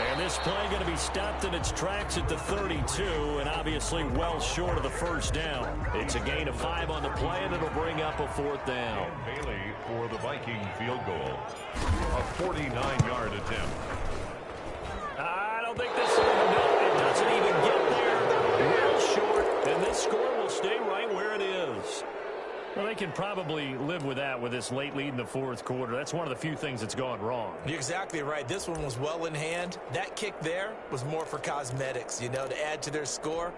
And this play going to be stopped in its tracks at the 32, and obviously well short of the 1st down. It's a gain of 5 on the play, and it'll bring up a 4th down. And Bailey for the Viking field goal. A 49-yard attempt. I don't think this will it doesn't even get there. Well short, and this score will stay right where it is. Well, they can probably live with that with this late lead in the 4th quarter. That's one of the few things that's gone wrong. You're exactly right. This one was well in hand. That kick there was more for cosmetics, you know, to add to their score.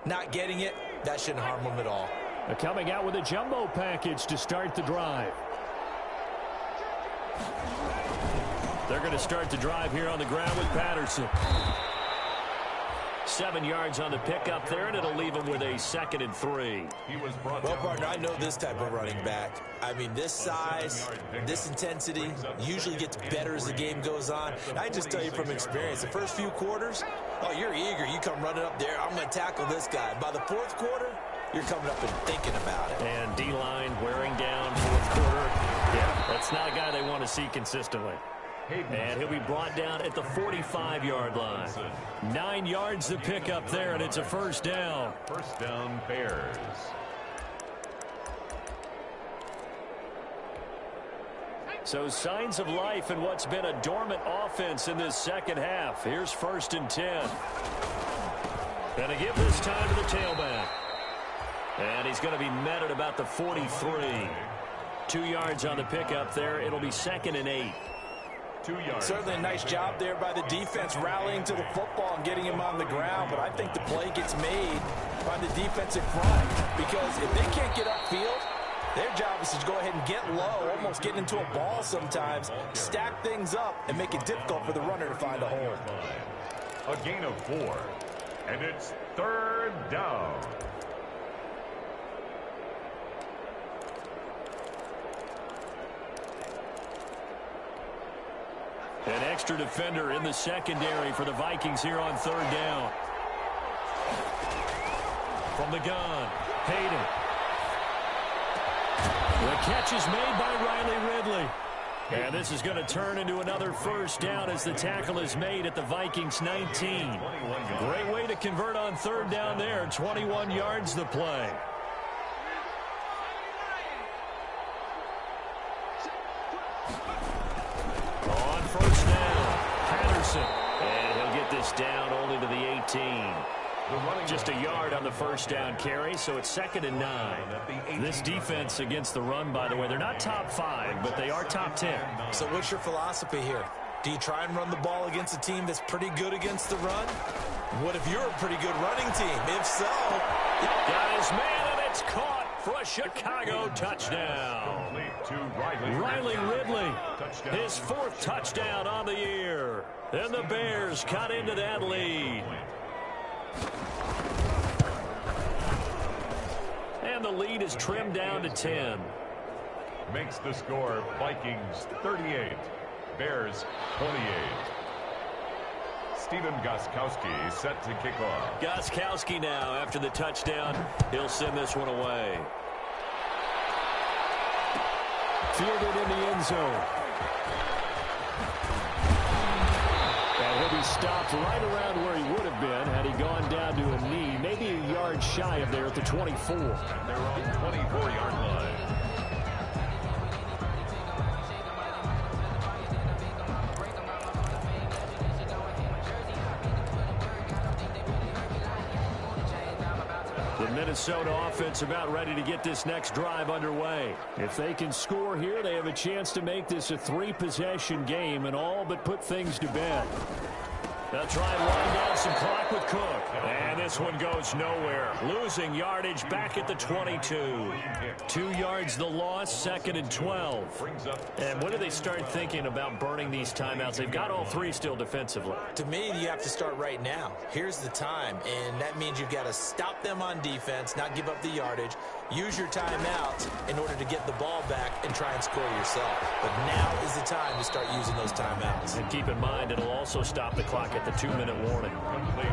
Not getting it, that shouldn't harm them at all. They're coming out with a jumbo package to start the drive. They're going to start the drive here on the ground with Patterson. 7 yards on the pickup there, and it'll leave him with a 2nd and 3. Well, partner, I know this type of running back. I mean, this size, this intensity usually gets better as the game goes on. And I just tell you from experience, the first few quarters, oh, you're eager. You come running up there, I'm going to tackle this guy. By the 4th quarter, you're coming up and thinking about it. And D-line wearing down 4th quarter. Yeah, that's not a guy they want to see consistently. And he'll be brought down at the 45-yard line. 9 yards to pick up there, and it's a 1st down. 1st down, Bears. So signs of life in what's been a dormant offense in this 2nd half. Here's 1st and 10. And to give this time to the tailback. And he's going to be met at about the 43. 2 yards on the pickup there. It'll be 2nd and 8. 2 yards. Certainly a nice job there by the defense rallying to the football and getting him on the ground, but I think the play gets made by the defensive front, because if they can't get upfield, their job is to go ahead and get low, almost get into a ball sometimes, stack things up, and make it difficult for the runner to find a hole. A gain of 4, and it's 3rd down. An extra defender in the secondary for the Vikings here on 3rd down. From the gun, Hayden. The catch is made by Riley Ridley. And this is going to turn into another 1st down as the tackle is made at the Vikings 19. Great way to convert on 3rd down there. 21 yards the play. On 1st down, Patterson. And he'll get this down only to the 18. Just a yard on the 1st down carry, so it's 2nd and 9. This defense against the run, by the way, they're not top 5, but they are top 10. So what's your philosophy here? Do you try and run the ball against a team that's pretty good against the run? What if you're a pretty good running team? If so... Got his man, and it's caught for a Chicago touchdown. Riley Ridley, his 4th touchdown on the year. And the Bears cut into that lead. And the lead is trimmed down to 10. Makes the score Vikings 38, Bears 28. Steven Gostkowski set to kick off. Gostkowski now after the touchdown. He'll send this one away. Fielded in the end zone. And he'll be stopped right around where he would have been had he gone down to a knee, maybe a yard shy of there at the 24. At their own 24-yard line. The Minnesota offense about ready to get this next drive underway. If they can score here, they have a chance to make this a 3-possession game and all but put things to bed. They'll try and wind down some clock with Cook. And this one goes nowhere. Losing yardage back at the 22. 2 yards the loss, 2nd and 12. And when do they start thinking about burning these timeouts? They've got all 3 still defensively. To me, you have to start right now. Here's the time, and that means you've got to stop them on defense, not give up the yardage, use your timeouts in order to get the ball back and try and score yourself. But now is the time to start using those timeouts. And keep in mind, it'll also stop the clock at the 2-minute warning.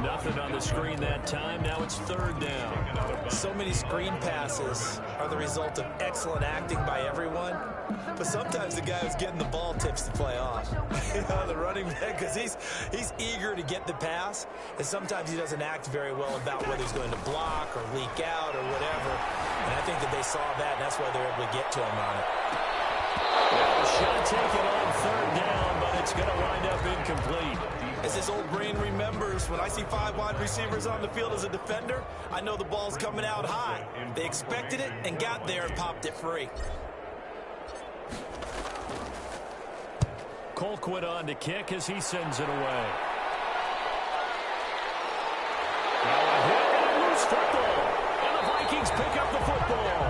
Nothing on the screen that time. Now it's 3rd down. So many screen passes are the result of excellent acting by everyone. But sometimes the guy who's getting the ball tips the play off. The running back, because he's eager to get the pass. And sometimes he doesn't act very well about whether he's going to block or leak out or whatever. And I think that they saw that, and that's why they're able to get to him on it. Well, shot taken on 3rd down, but it's going to wind up incomplete. As his old brain remembers, when I see 5 wide receivers on the field as a defender, I know the ball's coming out high. They expected it and got there and popped it free. Colquitt on to kick as he sends it away. Now a hit and a loose football. And the Vikings pick up the football.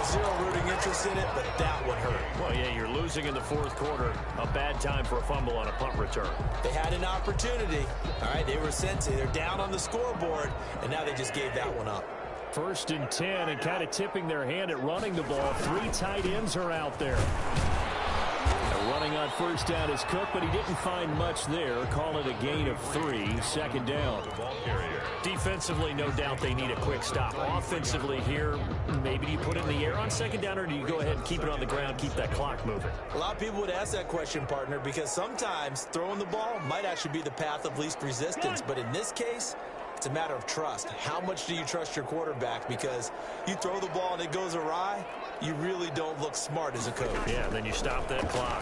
Zero rooting interest in it, but that would hurt. Well, yeah, you're losing in the 4th quarter. A bad time for a fumble on a punt return. They had an opportunity. All right, they were sensitive. They're down on the scoreboard, and now they just gave that one up. 1st and 10, and kind of tipping their hand at running the ball. 3 tight ends are out there. Running on 1st down is Cook, but he didn't find much there. Call it a gain of 3, 2nd down. Defensively, no doubt they need a quick stop. Offensively here, maybe do you put it in the air on 2nd down, or do you go ahead and keep it on the ground, keep that clock moving? A lot of people would ask that question, partner, because sometimes throwing the ball might actually be the path of least resistance. But in this case, it's a matter of trust. How much do you trust your quarterback? Because you throw the ball and it goes awry, you really don't look smart as a coach. Yeah, then you stop that clock.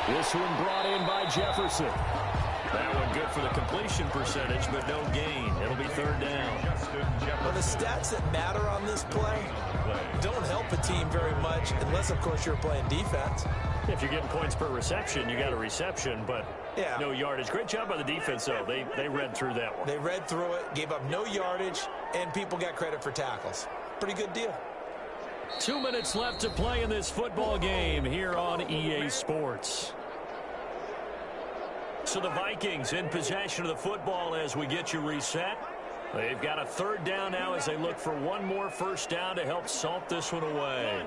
This one brought in by Jefferson. That one good for the completion percentage, but no gain. It'll be 3rd down. Well, the stats that matter on this play don't help a team very much, unless, of course, you're playing defense. If you're getting points per reception, you got a reception, but no yardage. Great job by the defense, though. They read through that one. They read through it, gave up no yardage, and people got credit for tackles. Pretty good deal. 2 minutes left to play in this football game here on EA Sports. So the Vikings in possession of the football as we get you reset. They've got a 3rd down now as they look for one more 1st down to help salt this one away.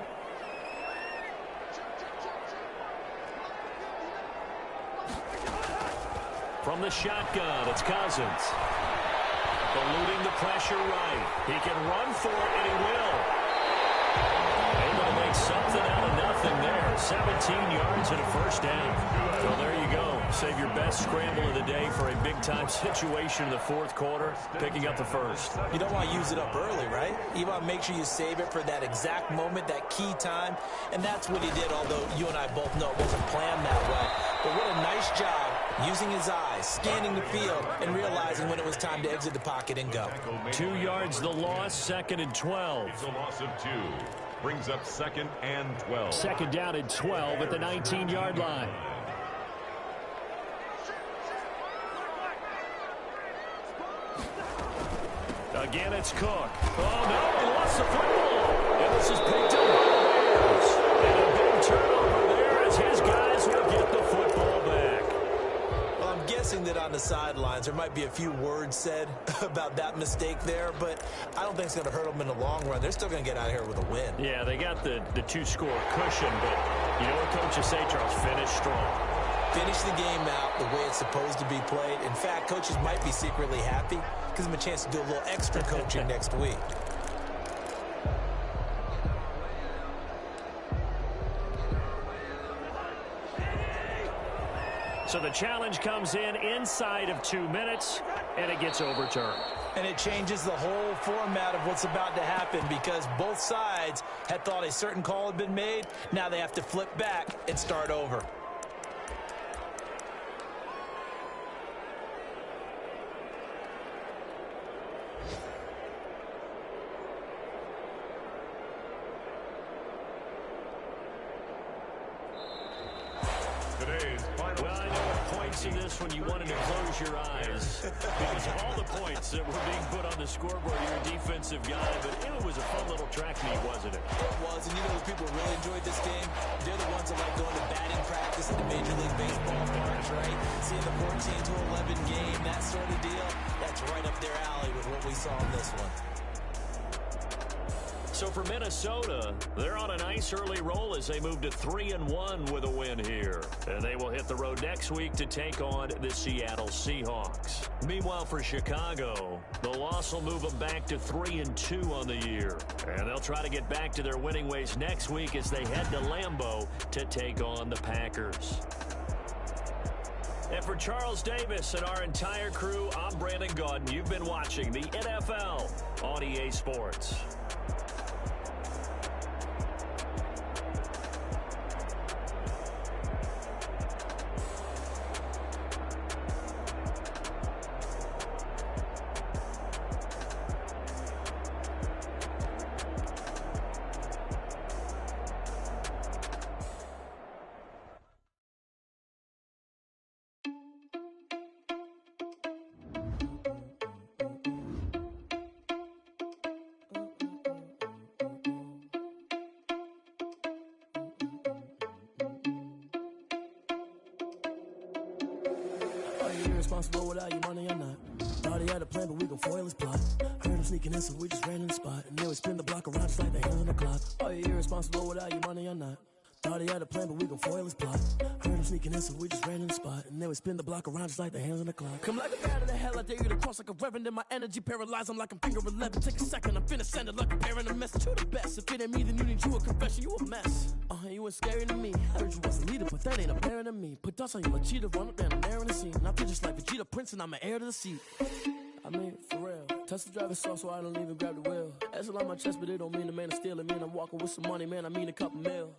From the shotgun, it's Cousins. Eluding the pressure right. He can run for it, and he will. Able to make something out of nothing there. 17 yards and a 1st down. So there you go. Save your best scramble of the day for a big-time situation in the 4th quarter, picking up the 1st. You don't want to use it up early, right? You want to make sure you save it for that exact moment, that key time, and that's what he did, although you and I both know it wasn't planned that way. But what a nice job using his eyes, scanning the field, and realizing when it was time to exit the pocket and go. 2 yards the loss, 2nd and 12. It's a loss of 2. Brings up 2nd and 12. Second down and 12 at the 19-yard line. Again, it's Cook. Oh, no, he lost the football. And this is picked up by the Bears. And a big turnover there as his guys will get the football back. Well, I'm guessing that on the sidelines there might be a few words said about that mistake there, but I don't think it's going to hurt them in the long run. They're still going to get out of here with a win. Yeah, they got the two-score cushion, but you know what coaches say, Charles? Finish strong. Finish the game out the way it's supposed to be played. In fact, coaches might be secretly happy. Gives them a chance to do a little extra coaching next week. So the challenge comes in inside of 2 minutes, and it gets overturned. And it changes the whole format of what's about to happen because both sides had thought a certain call had been made. Now they have to flip back and start over. Well, I know at points in this when you wanted to close your eyes because of all the points that were being put on the scoreboard. You're a defensive guy, but it was a fun little track meet, wasn't it? It was, and you know the people who really enjoyed this game? They're the ones that like going to batting practice at the Major League Baseball parks, right? Seeing the 14-11 game, that sort of deal, that's right up their alley with what we saw in this one. So for Minnesota, they're on a nice early roll as they move to 3-1 with a win here. And they will hit the road next week to take on the Seattle Seahawks. Meanwhile, for Chicago, the loss will move them back to 3-2 on the year. And they'll try to get back to their winning ways next week as they head to Lambeau to take on the Packers. And for Charles Davis and our entire crew, I'm Brandon Gaudin. You've been watching the NFL on EA Sports. Irresponsible without your money or not. Thought he had a plan, but we gon' foil his plot. Heard him sneaking in, so we just ran in the spot. And then we spin the block around just like the hands on the clock. Are you irresponsible without your money or not? Thought he had a plan, but we gon' foil his plot. Heard him sneaking in, so we just ran in the spot. And then we spin the block around just like the hands on the clock. Come like a bat of the hell, I dare you to cross like a reverend. In my energy paralyzed, I'm like I'm finger 11. Take a second, I'm finna send it like a parent a message. You the best, if it ain't me, then you need you a confession. You a mess. You ain't scary to me. I heard you was a leader, but that ain't apparent to me. Put dust on you, a cheetah, run up there and there in the scene. And I feel just like Vegeta Prince, and I'm an heir to the seat. I mean, for real. Touch the driver's soft, so I don't even grab the wheel. That's on my chest, but it don't mean the man is stealing. Man, I'm walking with some money, man, I mean a couple mil.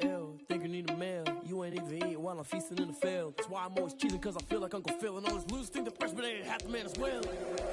Ew, think you need a meal. You ain't even eating while I'm feasting in the field. That's why I'm always cheating, cause I feel like Uncle Phil. And all this losers think the freshman ain't half the man as well.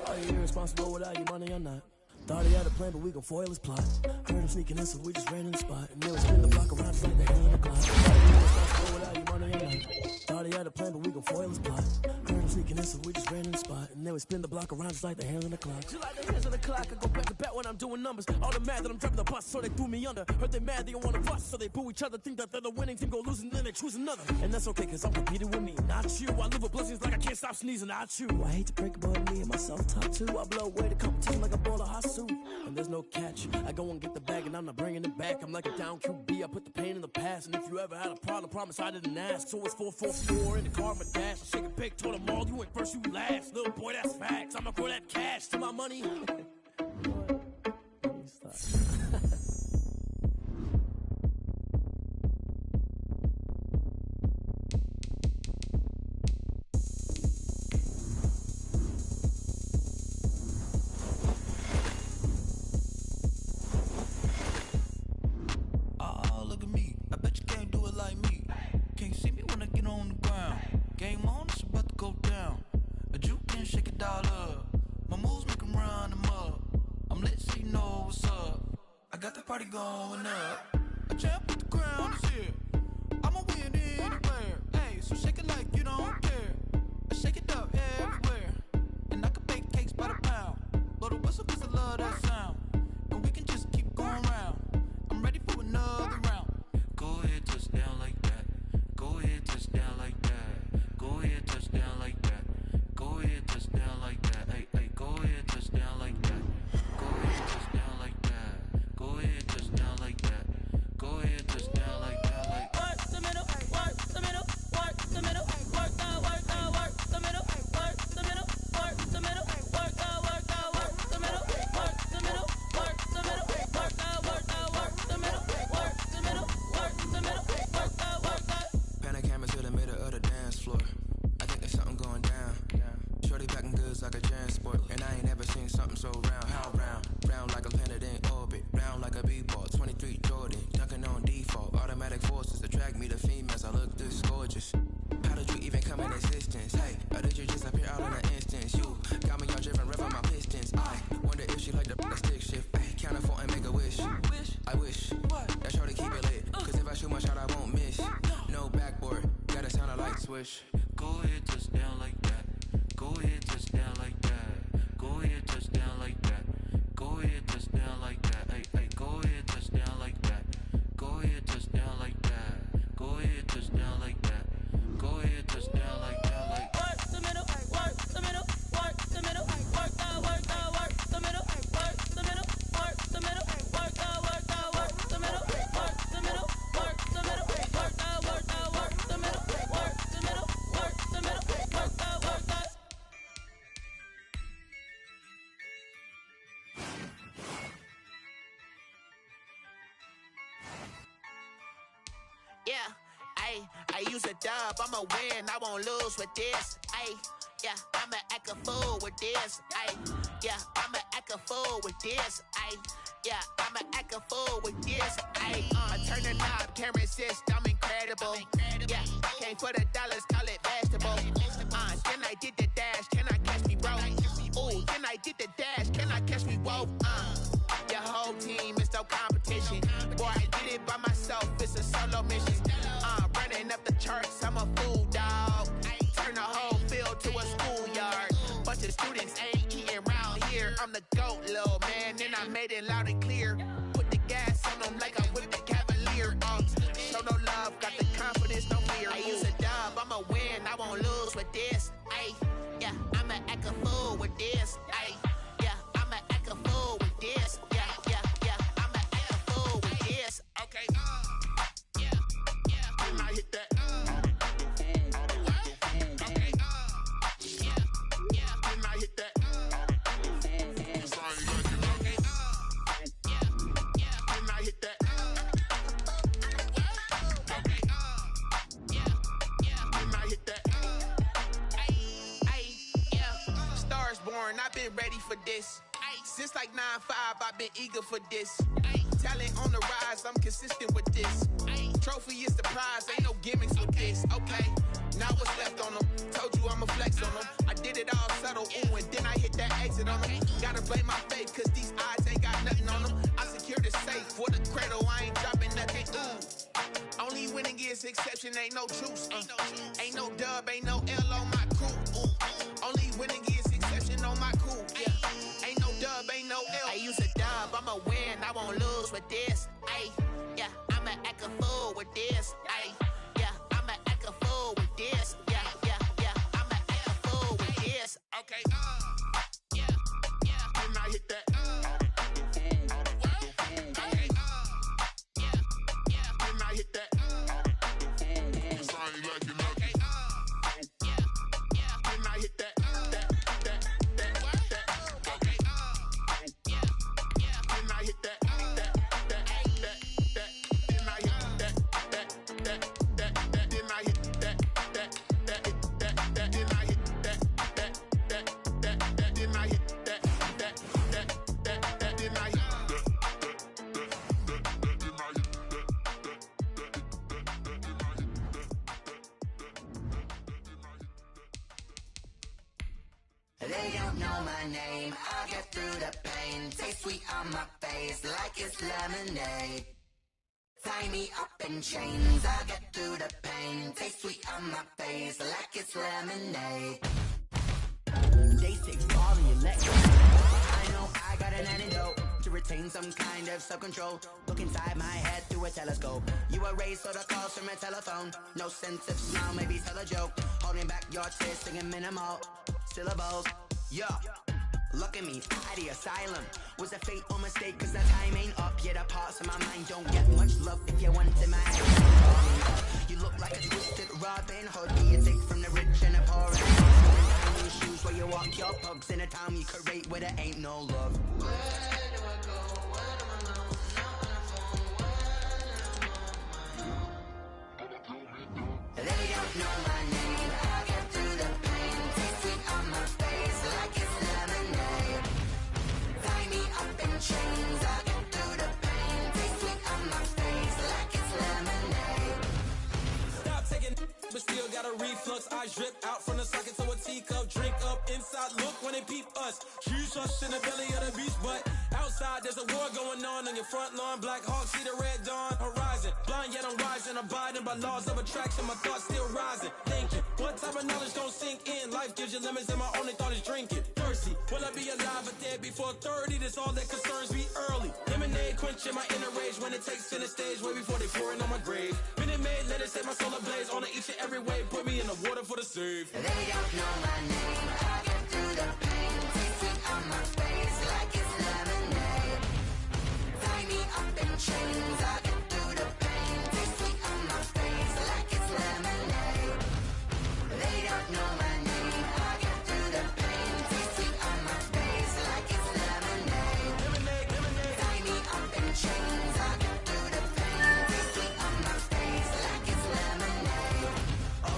Are you irresponsible without your money or not? Thought he had a plan, but we gon' foil his plot. Heard him sneaking in, so we just ran in the spot. And then we spin the block around just like the hands on the clock. Thought he irresponsible without your money or not? Thought he had a plan, but we gon' foil his plot. Heard him sneaking in, so we just ran in the spot. And then we spin the block around just like the hands on the clock. Just like the hands on the clock, I go back to back when I'm doing numbers. All the mad that I'm driving the bus, so they threw me under. Heard they mad, they don't wanna bust, so they boo each other. Think that they're the winning team, go losing, then they choose another. And that's okay, cause I'm competing with me, not you. I live with blessings like I can't stop sneezing, not you. I hate to break it, but me and myself top two. I blow away the competition like a bowl of hot soup. And there's no catch. I go and get the bag and I'm not bringing it back. I'm like a down QB. I put the pain in the past. And if you ever had a problem, promise I didn't ask. So it's 4-4-4 in the car, my dash. I shake a pig, told them all, you ain't first, you last. Little boy, that's facts. I'ma throw that cash to my money. Stop. Shake it all up. My moves make 'em run them up. I'm lit, so you know what's up. party going up. A champ with the crown is here. I'ma win anywhere. Hey, so shake it like you don't care. I shake it up everywhere. And I can bake cakes by the pound. Blow the whistle 'cause I love that sound. And we can just keep going round. I'm ready for another round. Go ahead, touch down like that. Go ahead, touch down like that. Go ahead, touch down like that. Go ahead, touch down like that. Hey, hey, go ahead, touch down like that. Go ahead, touch down like that. Go ahead, touch down like that. Go ahead, touch down like that. Like work the middle, work the middle, work the middle, work the middle, work the middle, work the middle, work the middle, work the middle, work the middle, work the middle, work the middle, work the middle, work the. Pan a camera to the middle of the dance floor. I think there's something going down. Shorty packing goods like a transport, and I ain't never seen something so round. How round? Round like a planet in orbit, round like a b-ball. 23 Jordan, dunking on default. Automatic forces attract me to females. I look this gorgeous. How did you even come in existence? Hey, or did you just appear out in an instance? You got me all driven, revving my pistons. I wonder if she like the stick shift. Hey, count it 4 and make a wish. I wish that shorty keep it lit, 'cause if I shoot my shot, I won't miss. No backboard, gotta sound a light switch. Go ahead, touch down like that. Go ahead, touch down like that. Go ahead, touch down like that. Go ahead, touch down like that. Hey, hey, go ahead, touch down like that. Go ahead, touch down like that. Go ahead, touch down like that. Go ahead, touch down like that. Like work the middle, work the middle, work the middle, work the middle, work the middle, work the middle, work the middle, work the middle, work the middle, work the middle, work the middle, work the middle, work the middle, work the middle, work the. Yeah, I use a dub, I'ma win, I won't lose with this. Yeah, I'ma act a fool with this. Yeah, I'ma act a fool with this. Yeah, I'ma act a fool with this. Turn the knob, can't resist, I'm incredible. Yeah, came for the dollars, call it vegetable. Then I did the dash, can I catch me, bro? Ooh, then I did the dash, can I catch me, whoa? Your whole team is no competition. Boy, I did it by myself, it's a solo mission. Running up the charts, I'm a fool, dog. Turn the whole field to a schoolyard. Bunch of students ain't eating round here. I'm the GOAT, little man, and I made it loud and clear. Put the gas on them like I'm with the Cavalier. Show no love, got the confidence, no fear. I use a dub, I'ma win, I won't lose with this. Yeah, I'ma act a fool with this. Yeah, I'ma act a fool with this. Yeah, I'ma act a fool with this. Okay, and I hit that. Okay, and I hit that. And I hit that. Okay, and I hit that. Yeah, Stars born, I've been ready for this. Since like 9-5, I've been eager for this. Talent on the rise, I'm consistent with this. Trophy is the prize, ain't no gimmicks with this. Okay, now what's left on them? Told you I'ma flex on them. I did it all subtle, ooh, and then I hit that exit on them. Gotta blame my faith, 'cause these odds ain't got nothing on them. I secure the safe for the cradle, I ain't dropping nothing, ooh. Only winning is exception, ain't no truce. Ain't no dub, ain't no L on my crew. Only winning is exception on my crew. Yeah, ain't no dub, ain't no L. I use a dub, I'ma win, I won't lose with this. Yeah, I'ma act a fool with this. Yeah, I'ma act a fool with this. Yeah, I'ma act a fool with this. Okay, and I hit that. Okay, and I hit that. Okay, and I hit that. Okay, and I hit that. They don't know my name, I'll get through the pain. Taste sweet on my face like it's lemonade. Tie me up in chains, I'll get through the pain. Taste sweet on my face like it's lemonade. Day 6, all in your neck. I know I got an antidote to retain some kind of self-control. Look inside my head through a telescope. You erase all the calls from a telephone. No sense of smile, maybe tell a joke. Holding back your tears, singing minimal syllables. Yeah, look at me, at the asylum. Was a fate or mistake, cause the time ain't up. Yet the parts of my mind don't get much love. If you want to my head, you look like a twisted Robin Hood. You take from the rich and the poor. And shoes where you walk your pugs in a town you create where there ain't no love. Where do I go? Where do I know? They don't know my name. I'll get through the pain. Taste sweet on my face like it's lemonade. Tie me up in chains. I'll get through the pain. Taste sweet on my face like it's lemonade. Stop taking, but still got a reflux. I drip out from the socket to a teacup. Drink up inside. Look when they peep us. Choose us in the belly of the beast, but outside there's a war going on your front lawn. Black Hawk, see the red dawn horizon. Blind yet I'm rising, abiding by laws of attraction. My thoughts still rising. Thinking, what type of knowledge don't sink in? Life gives you limits, and my only thought is drinking. Thirsty, will I be alive or dead before 30? That's all that concerns me early. Lemonade quenching my inner rage when it takes center stage, way before they pour it on my grave. Minute Maid, let it set my soul ablaze. On each and every way, put me in the water for the save. They don't know my name. I get through the pain. Taste sweet on my face like it's lemonade. Tie me up in chains. I get through the pain. Taste sweet on my face like it's lemonade. They don't know my name. I get through the pain. Taste sweet on my face like it's lemonade. Tie me up in chains. I get through the pain. Taste sweet on my face like it's lemonade. Oh.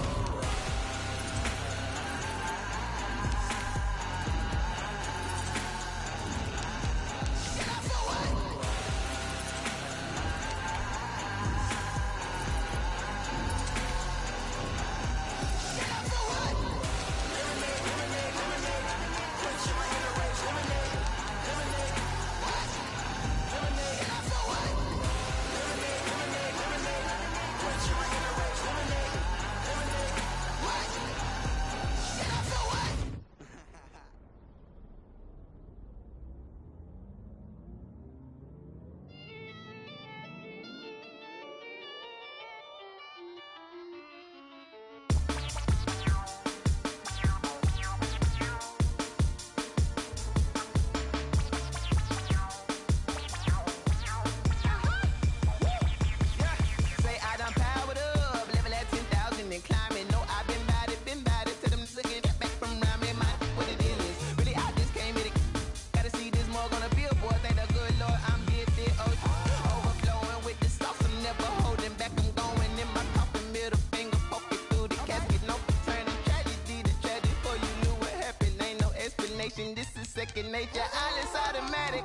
This is second nature, all is automatic.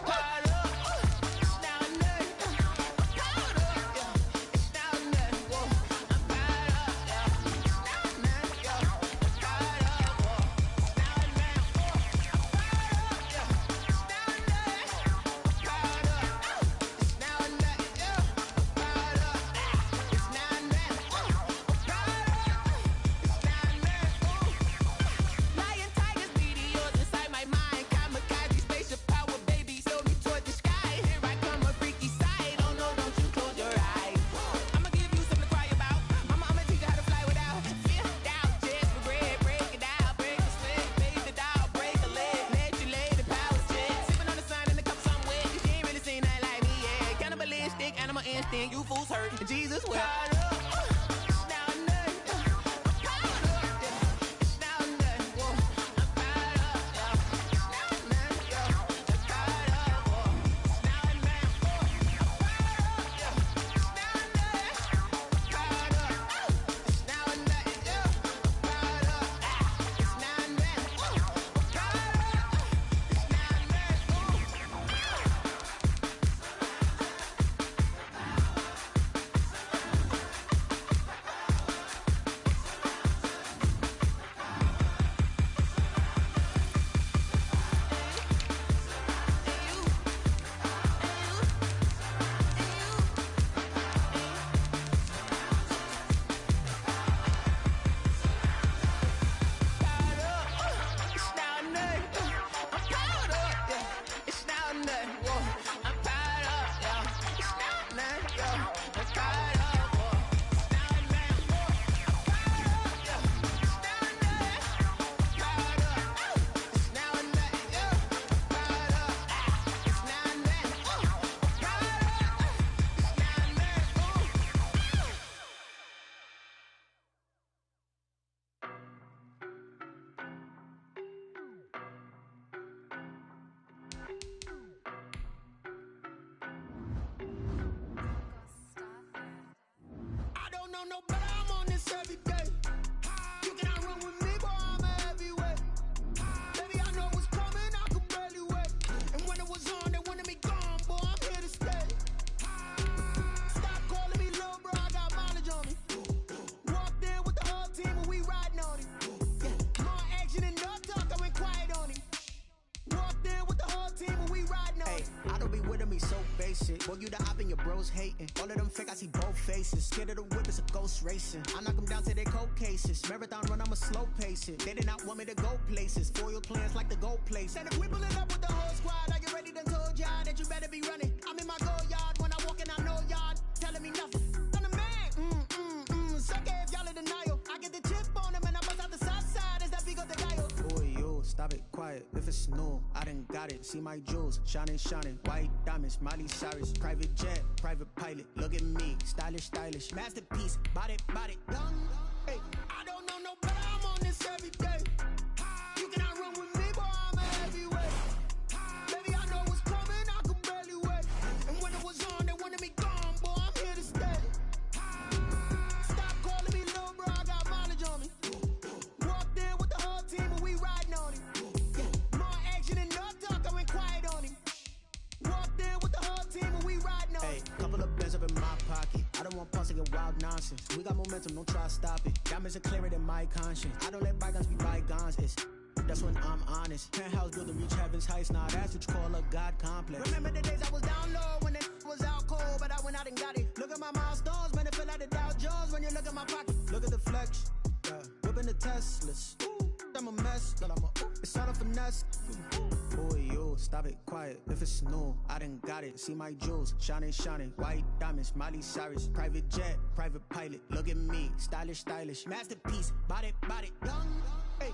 You fools hurt. Jesus will. it. Boy, you the op and your bros hating. All of them fake, I see both faces. Scared of the whip, it's a ghost racing. I knock them down to their cold cases. Marathon run, I'ma slow pace it. They did not want me to go places. Foil plans like the gold place. And if we pulling up with the whole squad, are you ready? Done told y'all that you better be running. I'm in my go yard. When I walk in, I know y'all telling me nothing. I'm the man. Suck it if y'all in denial. I get the chip on him and I bust out the south side. Is that big of the dial? Boy, yo, stop it, quiet. If it's new, I done got it. See my jewels, shining, shining. White diamonds, Miley Cyrus. Private jet, private pilot. Look at me, stylish, stylish. Masterpiece, body, body, young. Hey, I don't know no better. I'm on this every day. You cannot run with me, boy. I'm a heavyweight. Baby, I know what's coming. I could barely wait. And when it was on, they wanted me gone, boy. I'm here to stay. Stop calling me little bro. I got mileage on me. Walked in with the whole team and we riding on him. Yeah, more action and no talk. I went quiet on him. Walked in with the whole team and we riding on him. Hey, couple of bands up in my pocket. I don't want pause to get wild nonsense. We got momentum, don't try to stop it. Diamonds are clearer than my conscience. I don't let bygones be bygones. That's when I'm honest. Penthouse build to reach heaven's heights. Now that's what you call a God complex. Remember the days I was down low when it was out cold, but I went out and got it. Look at my milestones, man, it feel like the Dow Jones when you look at my pocket. Look at the flex, yeah. Whipping the Teslas. I'm a mess, but it's all a finesse. Boy, yo, stop it, quiet. If it's new, I done got it. See my jewels, shining, shining. White diamonds, Miley Cyrus. Private jet, private pilot. Look at me, stylish, stylish. Masterpiece, body, body, young. Hey,